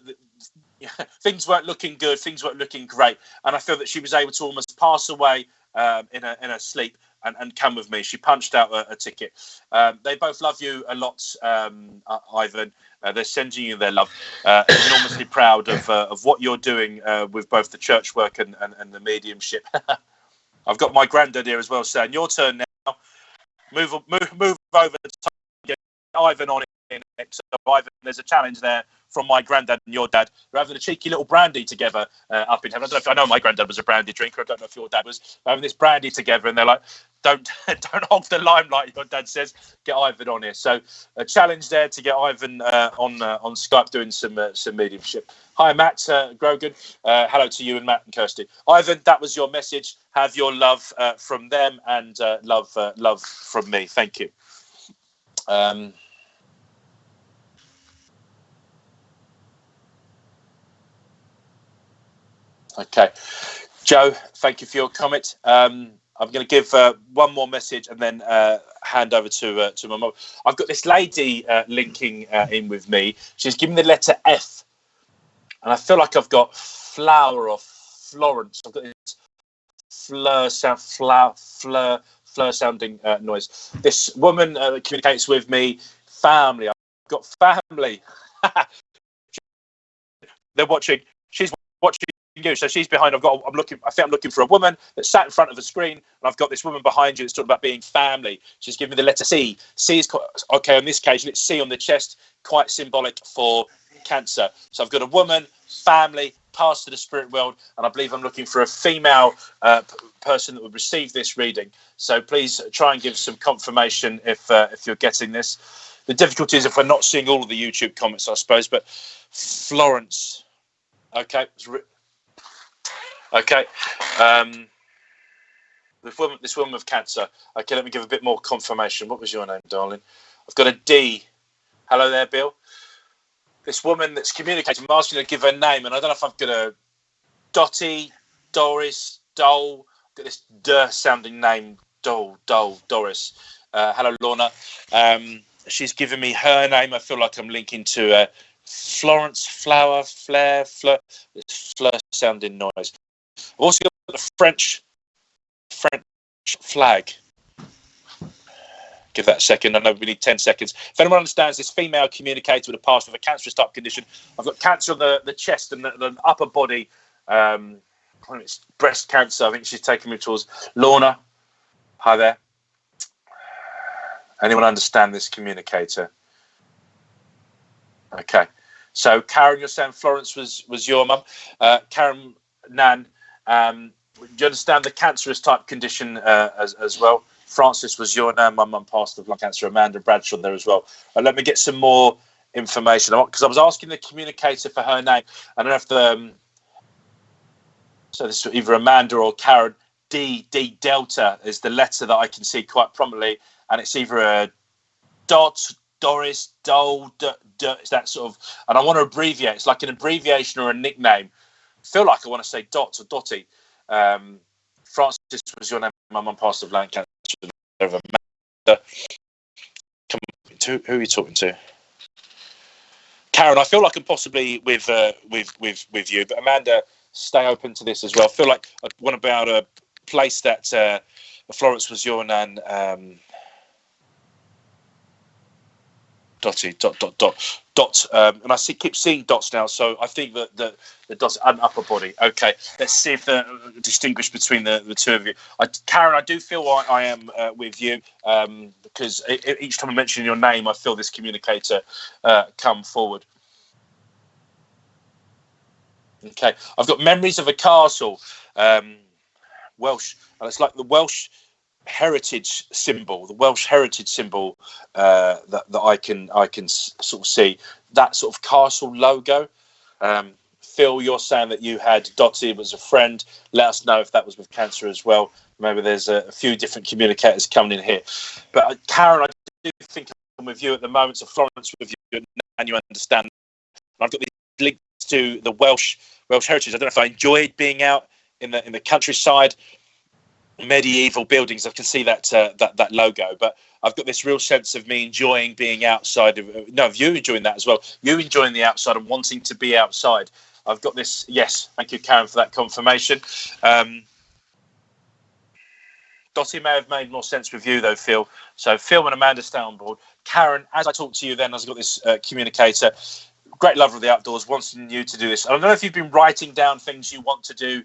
things weren't looking good, things weren't looking great, and I feel that she was able to almost pass away in her sleep and come with me. She punched out a ticket. They both love you a lot, Ivan. They're sending you their love. Enormously proud of what you're doing with both the church work and the mediumship. I've got my granddad here as well saying, your turn now. Move over to get Ivan on it next. So Ivan, there's a challenge there from my granddad and your dad. We're having a cheeky little brandy together up in heaven. I know my granddad was a brandy drinker. I don't know if your dad was. We're having this brandy together, and they're like, don't hog the limelight, your dad says. Get Ivan on here. So a challenge there to get Ivan on Skype doing some mediumship. Hi, Matt Grogan. Hello to you and Matt and Kirsty. Ivan, that was your message. Have your love from them and love from me. Thank you. Okay, Joe, thank you for your comment. I'm going to give one more message and then hand over to my mum. I've got this lady linking in with me. She's given the letter F, and I feel like I've got flower or Florence. I've got this fleur sounding noise. This woman communicates with me. Family. I've got family. They're watching. She's watching you, so she's behind. I think I'm looking for a woman that sat in front of a screen, and I've got this woman behind you that's talking about being family. She's giving me the letter C. C is okay on this occasion. It's C on the chest, quite symbolic for Cancer. So I've got a woman, family, pass to the spirit world, and I believe I'm looking for a female person that would receive this reading. So please try and give some confirmation if you're getting this. The difficulty is if we're not seeing all of the YouTube comments, I suppose. But Florence, okay. Okay, this woman with Cancer. Okay, let me give a bit more confirmation. What was your name, darling? I've got a D. Hello there, Bill. This woman that's communicating, I'm asking her to give her name, and I don't know if I've got a Dottie, Doris, Dole. I've got this sounding name, Doris. Hello, Lorna. She's given me her name. I feel like I'm linking to Florence, Flower, Fleur. It's Fleur sounding noise. I've also got the French flag. Give that a second. I know we need 10 seconds. If anyone understands this female communicator with a past with a cancerous type condition, I've got cancer on the chest and the upper body. It's breast cancer. I think she's taking me towards Lorna. Hi there. Anyone understand this communicator? Okay. So Karen, you're saying Florence was your mum. Karen Nan, do you understand the cancerous type condition as well? Francis was your name. My mum passed of lung cancer. Amanda Bradshaw there as well. Let me get some more information because I was asking the communicator for her name. I don't know if so this is either Amanda or Karen. D Delta is the letter that I can see quite prominently, and it's either a dot, Doris, Dole, it's that sort of, and I want to abbreviate. It's like an abbreviation or a nickname. I feel like I want to say Dot or Dottie. Francis was your name. My mum passed of lung cancer. Who are you talking to? Karen, I feel like I'm possibly with you, but Amanda, stay open to this as well. I feel like I want to be able to place that Florence was your nan. Dotty, dot, and I keep seeing dots now, so I think that the dots and upper body. Okay, let's see if they distinguish between the two of you. Karen, I do feel I am with you because each time I mention your name, I feel this communicator come forward. Okay, I've got memories of a castle, Welsh, and it's like the Welsh heritage symbol, that I can sort of see that sort of castle logo. Phil, you're saying that you had Dottie was a friend. Let us know if that was with cancer as well. Maybe there's a few different communicators coming in here. But Karen, I do think I'm with you at the moment. So Florence with you, and you understand. I've got these links to the Welsh heritage. I don't know if I enjoyed being out in the countryside. Medieval buildings, I can see that logo, but I've got this real sense of me enjoying being outside of you enjoying that as well, you enjoying the outside and wanting to be outside. I've got this. Yes, thank you, Karen, for that confirmation. Dottie may have made more sense with you though, Phil. So Phil and Amanda stay on board. Karen, as I talk to you then, as I've got this communicator, great lover of the outdoors, wanting you to do this. I don't know if you've been writing down things you want to do,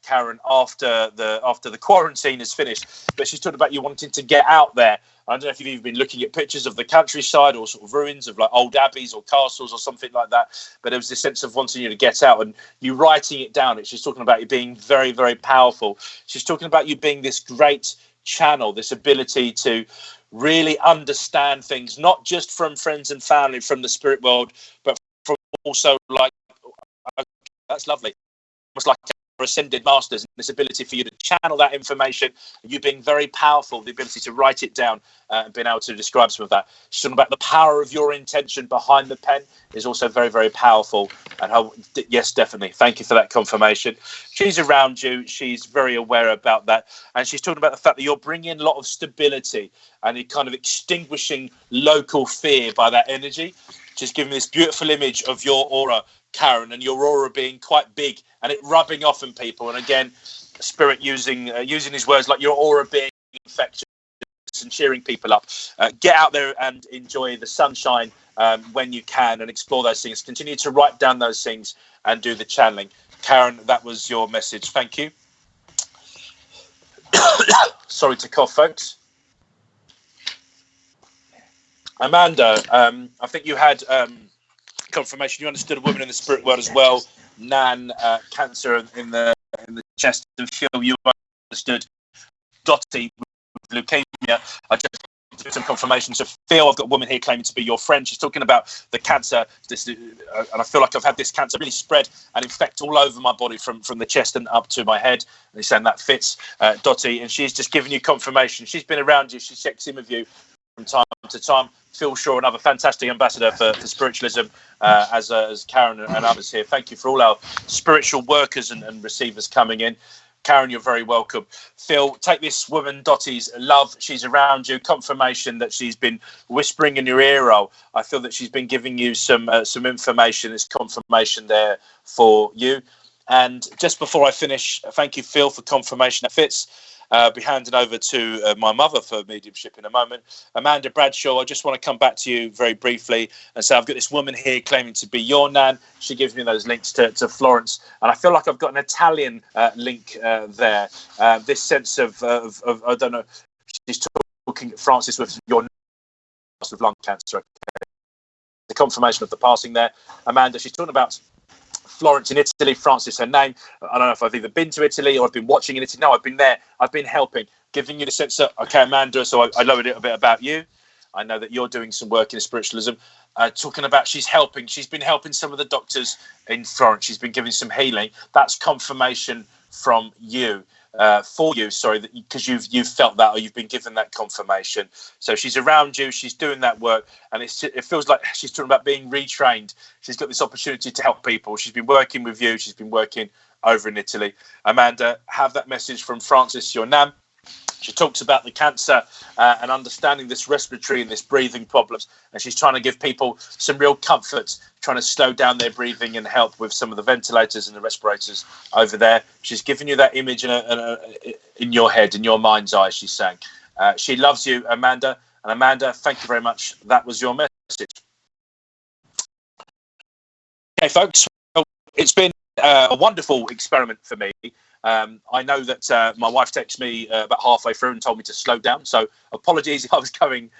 Karen, after the quarantine is finished, but she's talking about you wanting to get out there. I don't know if you've even been looking at pictures of the countryside or sort of ruins of like old abbeys or castles or something like that, but there was this sense of wanting you to get out and you writing it down. She's talking about you being very, very powerful. She's talking about you being this great channel, this ability to really understand things, not just from friends and family, from the spirit world, but from also like, that's lovely, almost like ascended masters, and this ability for you to channel that information, you being very powerful, the ability to write it down and being able to describe some of that. She's talking about the power of your intention behind the pen is also very, very powerful. And how, yes, definitely. Thank you for that confirmation. She's around you. She's very aware about that. And she's talking about the fact that you're bringing a lot of stability and you're kind of extinguishing local fear by that energy. Just giving this beautiful image of your aura, Karen, and your aura being quite big and it rubbing off on people. And again, Spirit using his words like your aura being infectious and cheering people up. Get out there and enjoy the sunshine when you can and explore those things. Continue to write down those things and do the channeling. Karen, that was your message. Thank you. Sorry to cough, folks. Amanda, I think you had confirmation. You understood a woman in the spirit world as well. Nan, cancer in the chest. And Phil, you understood Dottie with leukemia. I just did some confirmation. So Phil, I've got a woman here claiming to be your friend. She's talking about the cancer. And I feel like I've had this cancer really spread and infect all over my body from the chest and up to my head. And he's saying that fits, Dottie. And she's just giving you confirmation. She's been around you. She checks in with you from time to time. Phil Shaw, another fantastic ambassador for spiritualism, as Karen and others here. Thank you for all our spiritual workers and receivers coming in. Karen, you're very welcome. Phil, take this woman, Dottie's love. She's around you. Confirmation that she's been whispering in your ear roll. I feel that she's been giving you some information. There's confirmation there for you. And just before I finish, thank you, Phil, for confirmation that fits. Be handing over to my mother for mediumship in a moment. Amanda Bradshaw, I just want to come back to you very briefly and say I've got this woman here claiming to be your Nan. She gives me those links to Florence, and I feel like I've got an Italian link there. This sense of I don't know. She's talking Francis with your with lung cancer. The confirmation of the passing there. Amanda, she's talking about Florence in Italy. Francis, her name. I don't know if I've either been to Italy or I've been watching in Italy. No, I've been there. I've been helping, giving you the sense that, okay, Amanda, so I know a little bit about you. I know that you're doing some work in spiritualism. Talking about she's helping. She's been helping some of the doctors in Florence. She's been giving some healing. That's confirmation from you. For you, sorry, because you've felt that or you've been given that confirmation. So she's around you, she's doing that work, and it feels like she's talking about being retrained. She's got this opportunity to help people. She's been working with you. She's been working over in Italy. Amanda, have that message from Francis, your Nan. She talks about the cancer and understanding this respiratory and this breathing problems. And she's trying to give people some real comfort, trying to slow down their breathing and help with some of the ventilators and the respirators over there. She's giving you that image in your head, in your mind's eye, she's saying. She loves you, Amanda. And Amanda, thank you very much. That was your message. Okay, folks, well, it's been a wonderful experiment for me. I know that my wife texted me about halfway through and told me to slow down. So apologies if I was going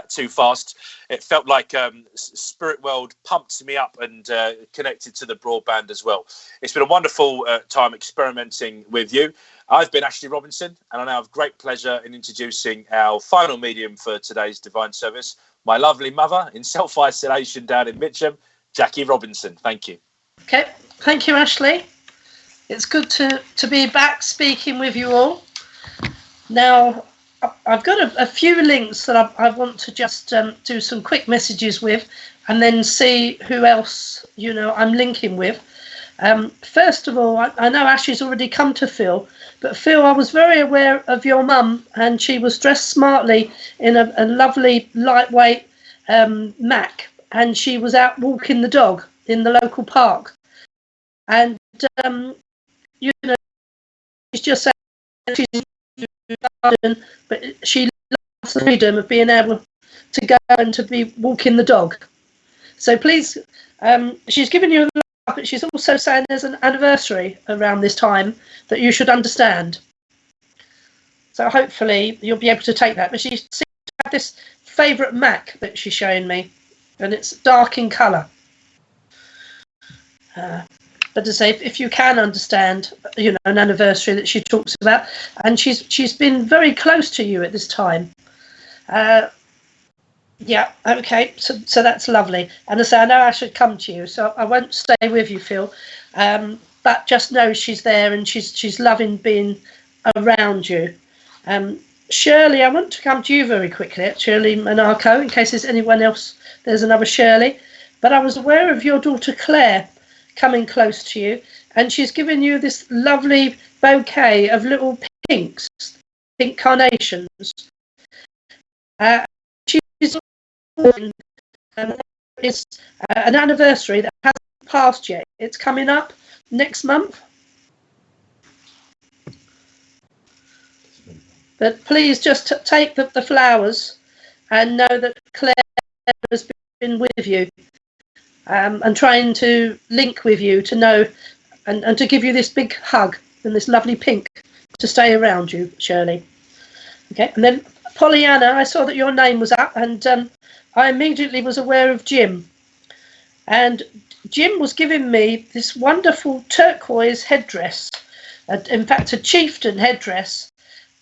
too fast. It felt like Spirit World pumped me up and connected to the broadband as well. It's been a wonderful time experimenting with you. I've been Ashley Robinson, and I now have great pleasure in introducing our final medium for today's Divine Service, my lovely mother in self-isolation down in Mitcham, Jackie Robinson. Thank you. Okay, thank you, Ashley. It's good to be back speaking with you all. Now, I've got a few links that I want to just do some quick messages with and then see who else, I'm linking with. First of all, I know Ashley's already come to Phil, but Phil, I was very aware of your mum, and she was dressed smartly in a lovely, lightweight Mac, and she was out walking the dog in the local park. And she's just saying she's in the garden, but she loves the freedom of being able to go and to be walking the dog. So please, she's given you a laugh, but she's also saying there's an anniversary around this time that you should understand. So hopefully you'll be able to take that. But she seems to have this favourite Mac that she's showing me, and it's dark in colour. But to say, if you can understand, an anniversary that she talks about, and she's been very close to you at this time. Yeah, okay, so that's lovely. And I say, I know I should come to you, so I won't stay with you, Phil. but just know she's there and she's loving being around you. Shirley, I want to come to you very quickly, Shirley Monaco, in case there's anyone else, there's another Shirley. But I was aware of your daughter Claire coming close to you, and she's given you this lovely bouquet of little pinks, pink carnations. She's it's an anniversary that hasn't passed yet. It's coming up next month. But please just take the flowers and know that Claire has been with you and trying to link with you to know and to give you this big hug and this lovely pink to stay around you, Shirley. Okay, and then Pollyanna, I saw that your name was up, and I immediately was aware of Jim. And Jim was giving me this wonderful turquoise headdress, in fact a chieftain headdress,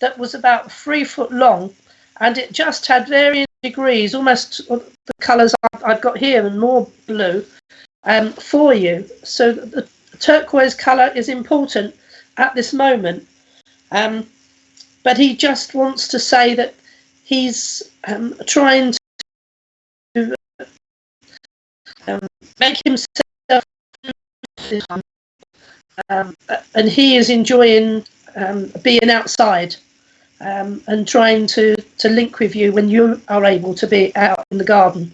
that was about 3 foot long, and it just had varying degrees, almost the colours I've got here and more blue, for you. So the turquoise colour is important at this moment. But he just wants to say that he's trying to make himself, and he is enjoying being outside. And trying to link with you when you are able to be out in the garden.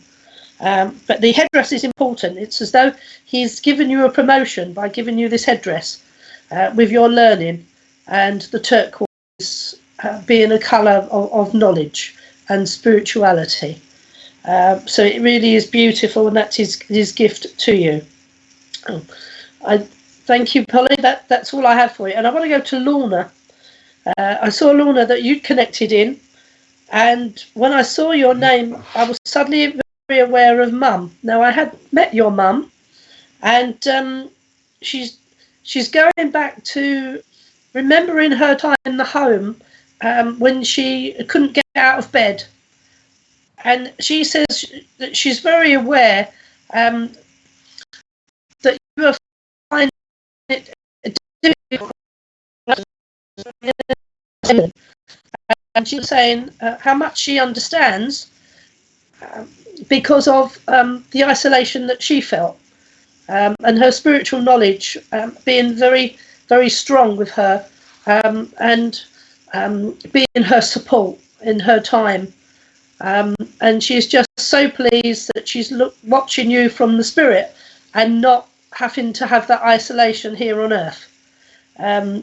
But the headdress is important. It's as though he's given you a promotion by giving you this headdress with your learning, and the turquoise being a colour of knowledge and spirituality. So it really is beautiful, and that's his gift to you. I thank you, Polly. That's all I have for you. And I want to go to Lorna. I saw, Lorna, that you'd connected in, and when I saw your name, I was suddenly very aware of Mum. Now, I had met your Mum, and she's going back to remembering her time in the home when she couldn't get out of bed. And she says that she's very aware that you are finding it difficult. And she's saying how much she understands because of the isolation that she felt, and her spiritual knowledge being very, very strong with her, and being her support in her time. And she's just so pleased that she's watching you from the spirit and not having to have that isolation here on earth.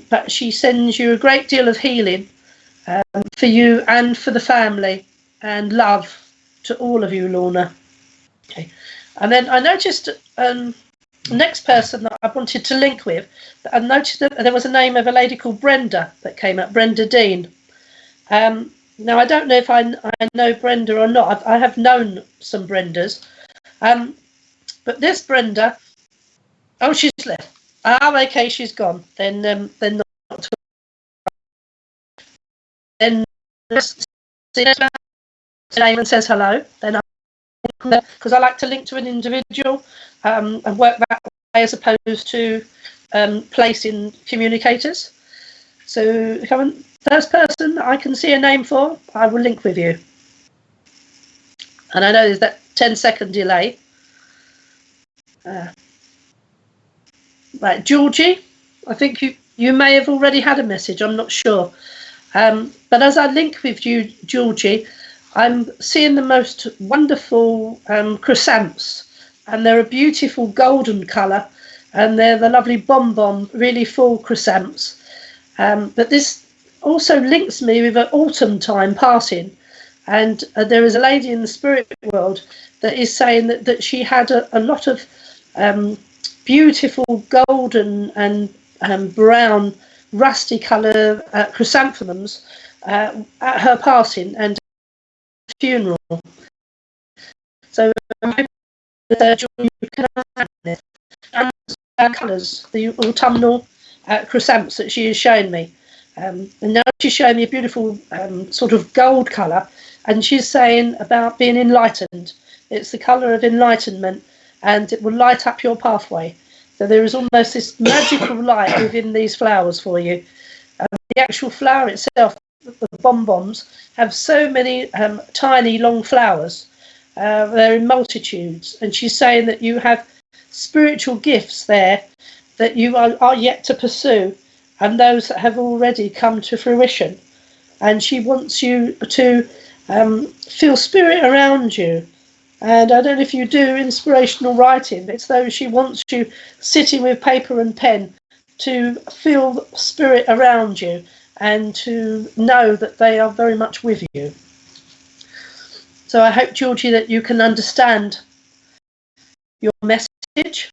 But she sends you a great deal of healing for you and for the family, and love to all of you, Lorna. Okay. And then I noticed the next person that I wanted to link with, I noticed that there was a name of a lady called Brenda that came up, Brenda Dean. Now, I don't know if I know Brenda or not. I have known some Brendas. But this Brenda, oh, she's left. Ah, okay, she's gone. Then not. Then see her name and says hello. Then because I like to link to an individual and work that way as opposed to placing communicators. So first person that I can see a name for, I will link with you. And I know there's that 10-second delay. Right, Georgie, I think you may have already had a message, I'm not sure. But as I link with you, Georgie, I'm seeing the most wonderful chrysanthemums, and they're a beautiful golden colour, and they're the lovely bonbon, really full chrysanthemums. But this also links me with an autumn time passing, and there is a lady in the spirit world that is saying that she had a lot of beautiful golden and brown rusty colour chrysanthemums at her passing and funeral. So you can have this colours, the autumnal chrysanthemums that she is showing me, and now she's showing me a beautiful sort of gold colour, and she's saying about being enlightened. It's the colour of enlightenment, and it will light up your pathway. So there is almost this magical light within these flowers for you. The actual flower itself, the bonbons, have so many tiny long flowers. They're in multitudes, and she's saying that you have spiritual gifts there that you are yet to pursue, and those that have already come to fruition. And she wants you to feel spirit around you. And I don't know if you do inspirational writing, but it's though she wants you sitting with paper and pen to feel spirit around you and to know that they are very much with you. So I hope, Georgie, that you can understand your message.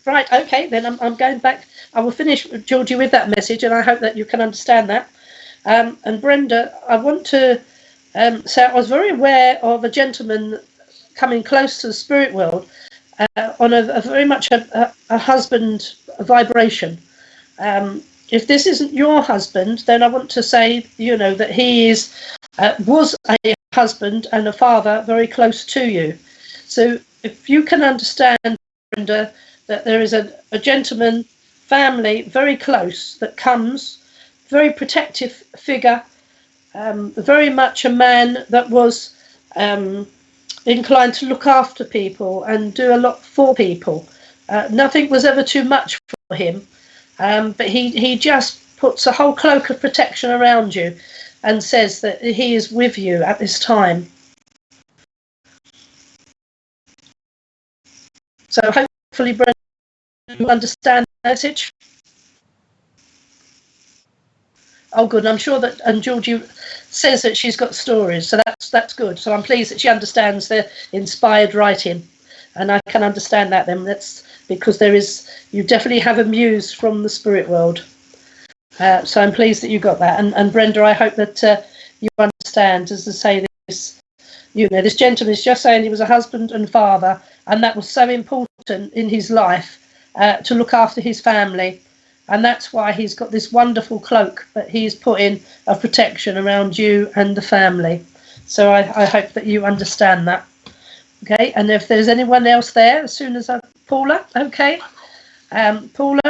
Right, okay, then I'm going back. I will finish, Georgie, with that message, and I hope that you can understand that. And Brenda, I want to say I was very aware of a gentleman coming close to the spirit world on a very much a husband vibration. If this isn't your husband, then I want to say, that he was a husband and a father very close to you. So if you can understand, Brenda, that there is a gentleman family very close that comes, very protective figure, very much a man that was inclined to look after people and do a lot for people. Nothing was ever too much for him, but he just puts a whole cloak of protection around you and says that he is with you at this time. So hopefully, Brenda, you understand the message. Oh, good. I'm sure that, and Georgie says that she's got stories, so that's good. So I'm pleased that she understands the inspired writing, and I can understand that. Then that's because you definitely have a muse from the spirit world. So I'm pleased that you got that. And Brenda, I hope that you understand, as I say this. This gentleman is just saying he was a husband and father, and that was so important in his life to look after his family. And that's why he's got this wonderful cloak that he's put in of protection around you and the family. So I hope that you understand that. Okay, and if there's anyone else there, as soon as Paula, okay. Paula,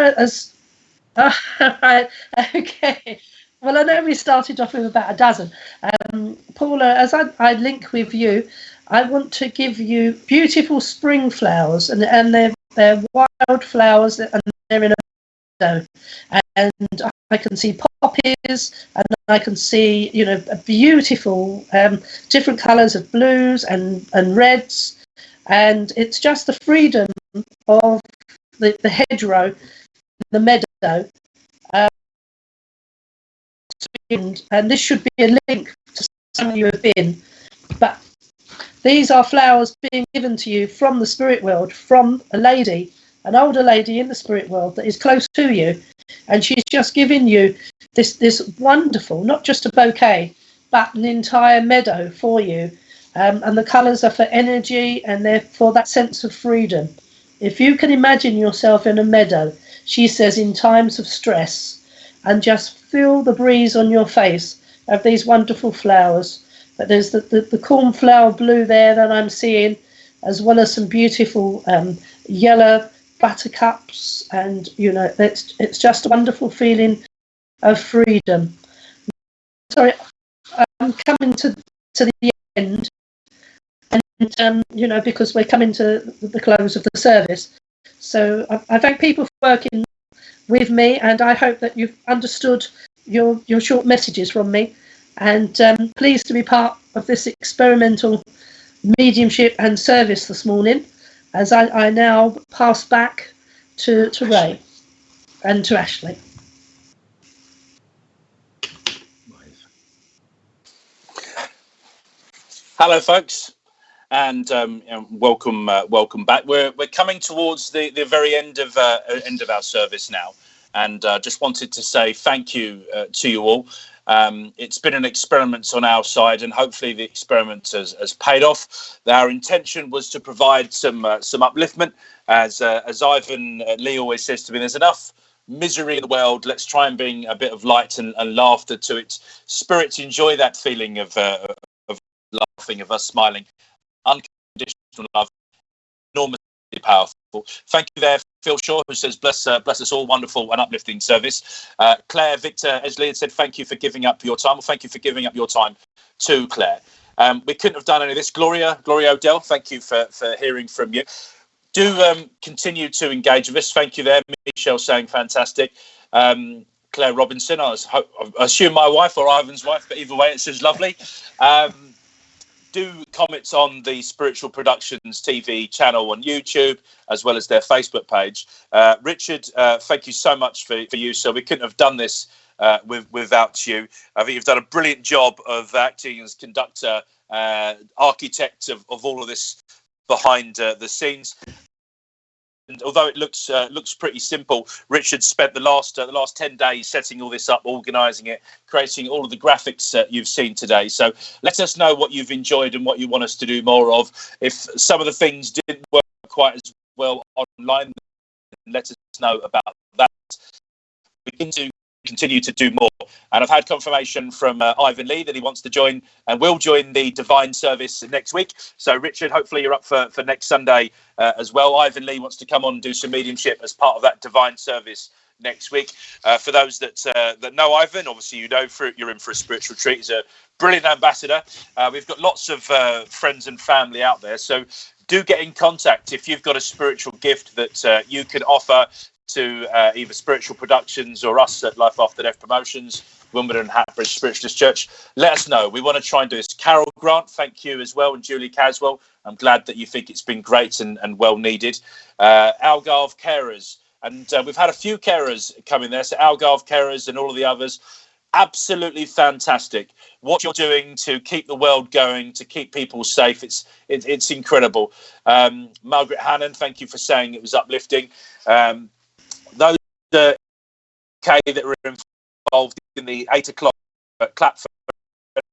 right, okay. Well, I know we started off with about a dozen. Paula, as I link with you, I want to give you beautiful spring flowers, and they're wild flowers, and they're in a meadow. And I can see poppies, and I can see, beautiful different colours of blues and reds, and it's just the freedom of the hedgerow, the meadow. And this should be a link to somewhere you have been, but these are flowers being given to you from the spirit world, from a lady, an older lady in the spirit world that is close to you, and she's just giving you this wonderful, not just a bouquet, but an entire meadow for you, and the colours are for energy, and they're for that sense of freedom. If you can imagine yourself in a meadow, she says, in times of stress, and just feel the breeze on your face of these wonderful flowers. But there's the cornflower blue there that I'm seeing, as well as some beautiful yellow buttercups, and it's just a wonderful feeling of freedom. Sorry, I'm coming to the end, and because we're coming to the close of the service. So I thank people for working with me, and I hope that you've understood your short messages from me, and pleased to be part of this experimental mediumship and service this morning, as I now pass back to Ray and to Ashley. Hello, folks, and welcome back. We're coming towards the very end of our service now, and just wanted to say thank you to you all. It's been an experiment on our side, and hopefully the experiment has paid off. Our intention was to provide some upliftment, as Ivan Lee always says to me. There's enough misery in the world. Let's try and bring a bit of light and laughter to it. Spirits enjoy that feeling of laughing, of us smiling. Unconditional love, enormously powerful. Thank you there, Phil Shaw, who says, bless us all, wonderful and uplifting service. Claire Victor Esley had said, thank you for giving up your time. Well, thank you for giving up your time too, Claire. We couldn't have done any of this. Gloria Odell, thank you for hearing from you. Do continue to engage with us. Thank you there. Michelle saying fantastic. Claire Robinson, I assume my wife or Ivan's wife, but either way, it says lovely. Do comments on the Spiritual Productions TV channel on YouTube, as well as their Facebook page. Richard, thank you so much for you. So we couldn't have done this without you. I think you've done a brilliant job of acting as conductor, architect of all of this behind the scenes. And although it looks pretty simple, Richard spent the last 10 days setting all this up, organising it, creating all of the graphics that you've seen today. So let us know what you've enjoyed and what you want us to do more of. If some of the things didn't work quite as well online, let us know about that. We can continue to do more. And I've had confirmation from Ivan Lee that he wants to join and will join the Divine Service next week. So Richard, hopefully you're up for next Sunday as well. Ivan Lee wants to come on and do some mediumship as part of that Divine Service next week. For those that know Ivan, obviously you know you're in for a spiritual treat. He's a brilliant ambassador. We've got lots of friends and family out there. So do get in contact if you've got a spiritual gift that you can offer to either Spiritual Productions or us at Life After Death Promotions, Wimbledon Spiritualist Church. Let us know. We want to try and do this. Carol Grant, thank you as well, and Julie Caswell. I'm glad that you think it's been great and well needed. Algarve Carers, and we've had a few carers come in there. So Algarve Carers and all of the others, absolutely fantastic. What you're doing to keep the world going, to keep people safe, it's incredible. Margaret Hannon, thank you for saying it was uplifting. Those UK that were involved in the 8 o'clock clap for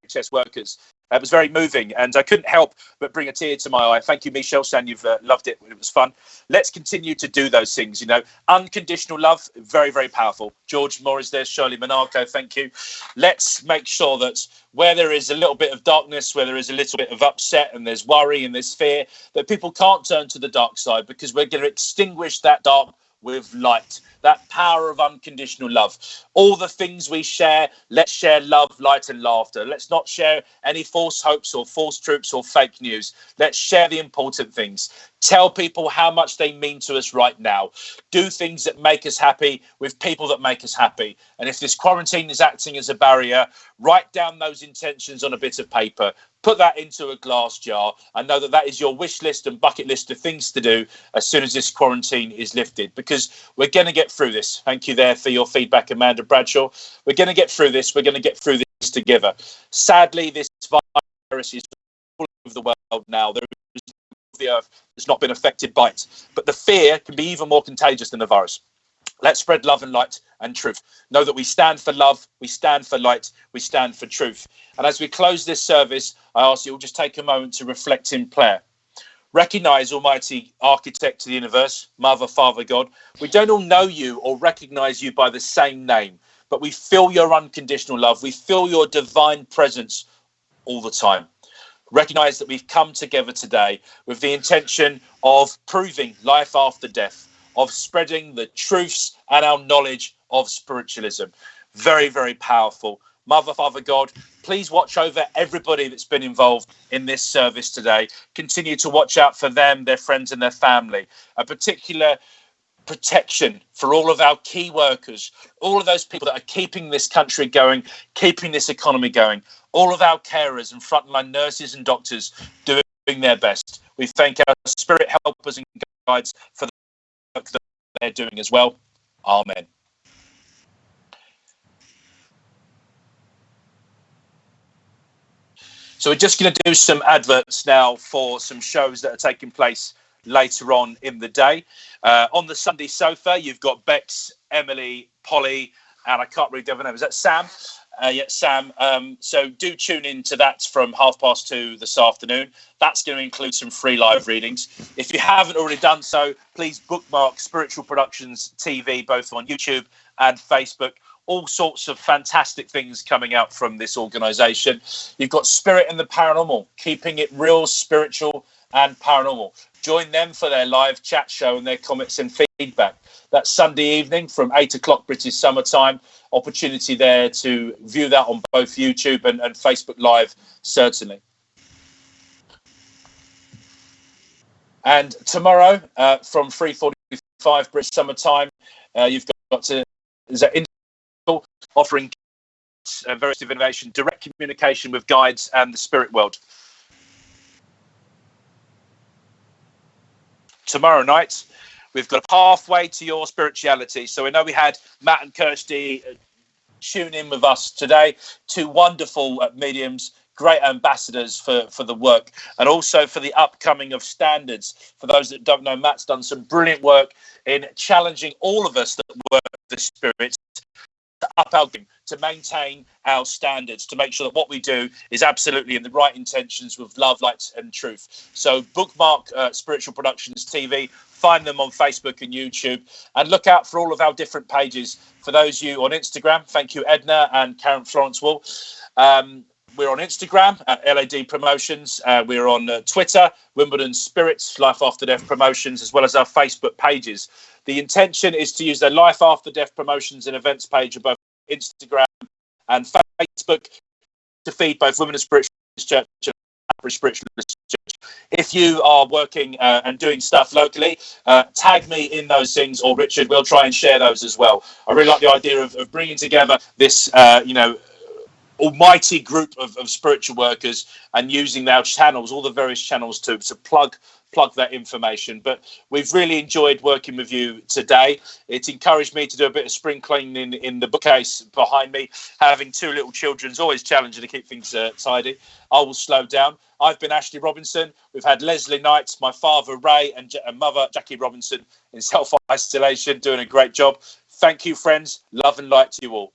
NHS workers, it was very moving, and I couldn't help but bring a tear to my eye. Thank you, Michelle, saying you've loved it. It was fun. Let's continue to do those things. You know, unconditional love, very, very powerful. George Morris there, Shirley Monaco, thank you. Let's make sure that where there is a little bit of darkness, where there is a little bit of upset and there's worry and there's fear, that people can't turn to the dark side, because we're going to extinguish that dark with light, that power of unconditional love. All the things we share, let's share love, light and laughter. Let's not share any false hopes or false troops or fake news. Let's share the important things. Tell people how much they mean to us right now. Do things that make us happy with people that make us happy. And if this quarantine is acting as a barrier, write down those intentions on a bit of paper. Put that into a glass jar and know that that is your wish list and bucket list of things to do as soon as this quarantine is lifted, because we're going to get through this. Thank you there for your feedback, Amanda Bradshaw. We're going to get through this. We're going to get through this together. Sadly, this virus is all over the world now. There is the earth that's not been affected by it, but the fear can be even more contagious than the virus. Let's spread love and light and truth. Know that we stand for love, we stand for light, we stand for truth. And as we close this service, I ask you all just take a moment to reflect in prayer. Recognize Almighty Architect of the universe, Mother, Father, God. We don't all know you or recognize you by the same name, but we feel your unconditional love. We feel your divine presence all the time. Recognize that we've come together today with the intention of proving life after death, of spreading the truths and our knowledge of spiritualism. Very, very powerful. Mother, Father, God, please watch over everybody that's been involved in this service today. Continue to watch out for them, their friends and their family. A particular protection for all of our key workers, all of those people that are keeping this country going, keeping this economy going, all of our carers and frontline nurses and doctors doing their best. We thank our spirit helpers and guides for the work that they're doing as well. Amen. So we're just going to do some adverts now for some shows that are taking place later on in the day. On the Sunday sofa, you've got Bex, Emily, Polly, and I can't read the other name. Is that Sam? Sam. So do tune in to that from 2:30 this afternoon. That's going to include some free live readings. If you haven't already done so, please bookmark Spiritual Productions TV, both on YouTube and Facebook. All sorts of fantastic things coming out from this organisation. You've got Spirit and the Paranormal, keeping it real, spiritual and paranormal. Join them for their live chat show and their comments and feedback. That's Sunday evening from 8 o'clock British Summer Time. Opportunity there to view that on both YouTube and Facebook Live, certainly. And tomorrow from 3:45 British Summer Time, you've got offering various innovation, direct communication with guides and the spirit world. Tomorrow night, we've got a pathway to your spirituality. So we know we had Matt and Kirsty tune in with us today. Two wonderful mediums, great ambassadors for the work, and also for the upcoming of standards. For those that don't know, Matt's done some brilliant work in challenging all of us that work with the spirits to up our game, to maintain our standards, to make sure that what we do is absolutely in the right intentions with love, light and truth. So bookmark Spiritual Productions TV, find them on Facebook and YouTube, and look out for all of our different pages. For those of you on Instagram, thank you Edna and Karen Florence Wall. We're on Instagram at LAD Promotions. We're on Twitter, Wimbledon Spirits, Life After Death Promotions, as well as our Facebook pages. The intention is to use the Life After Death Promotions and Events page of both Instagram and Facebook to feed both Wimbledon Spiritualist Church and Spiritualist Church. If you are working and doing stuff locally, tag me in those things, or Richard, we'll try and share those as well. I really like the idea of bringing together this, almighty group of spiritual workers and using our channels, all the various channels to plug that information. But we've really enjoyed working with you today. It's encouraged me to do a bit of spring cleaning in the bookcase behind me. Having two little children is always challenging to keep things tidy. I will slow down. I've been Ashley Robinson. We've had Leslie Knight, my father Ray, and mother Jackie Robinson in self-isolation, doing a great job. Thank you, friends. Love and light to you all.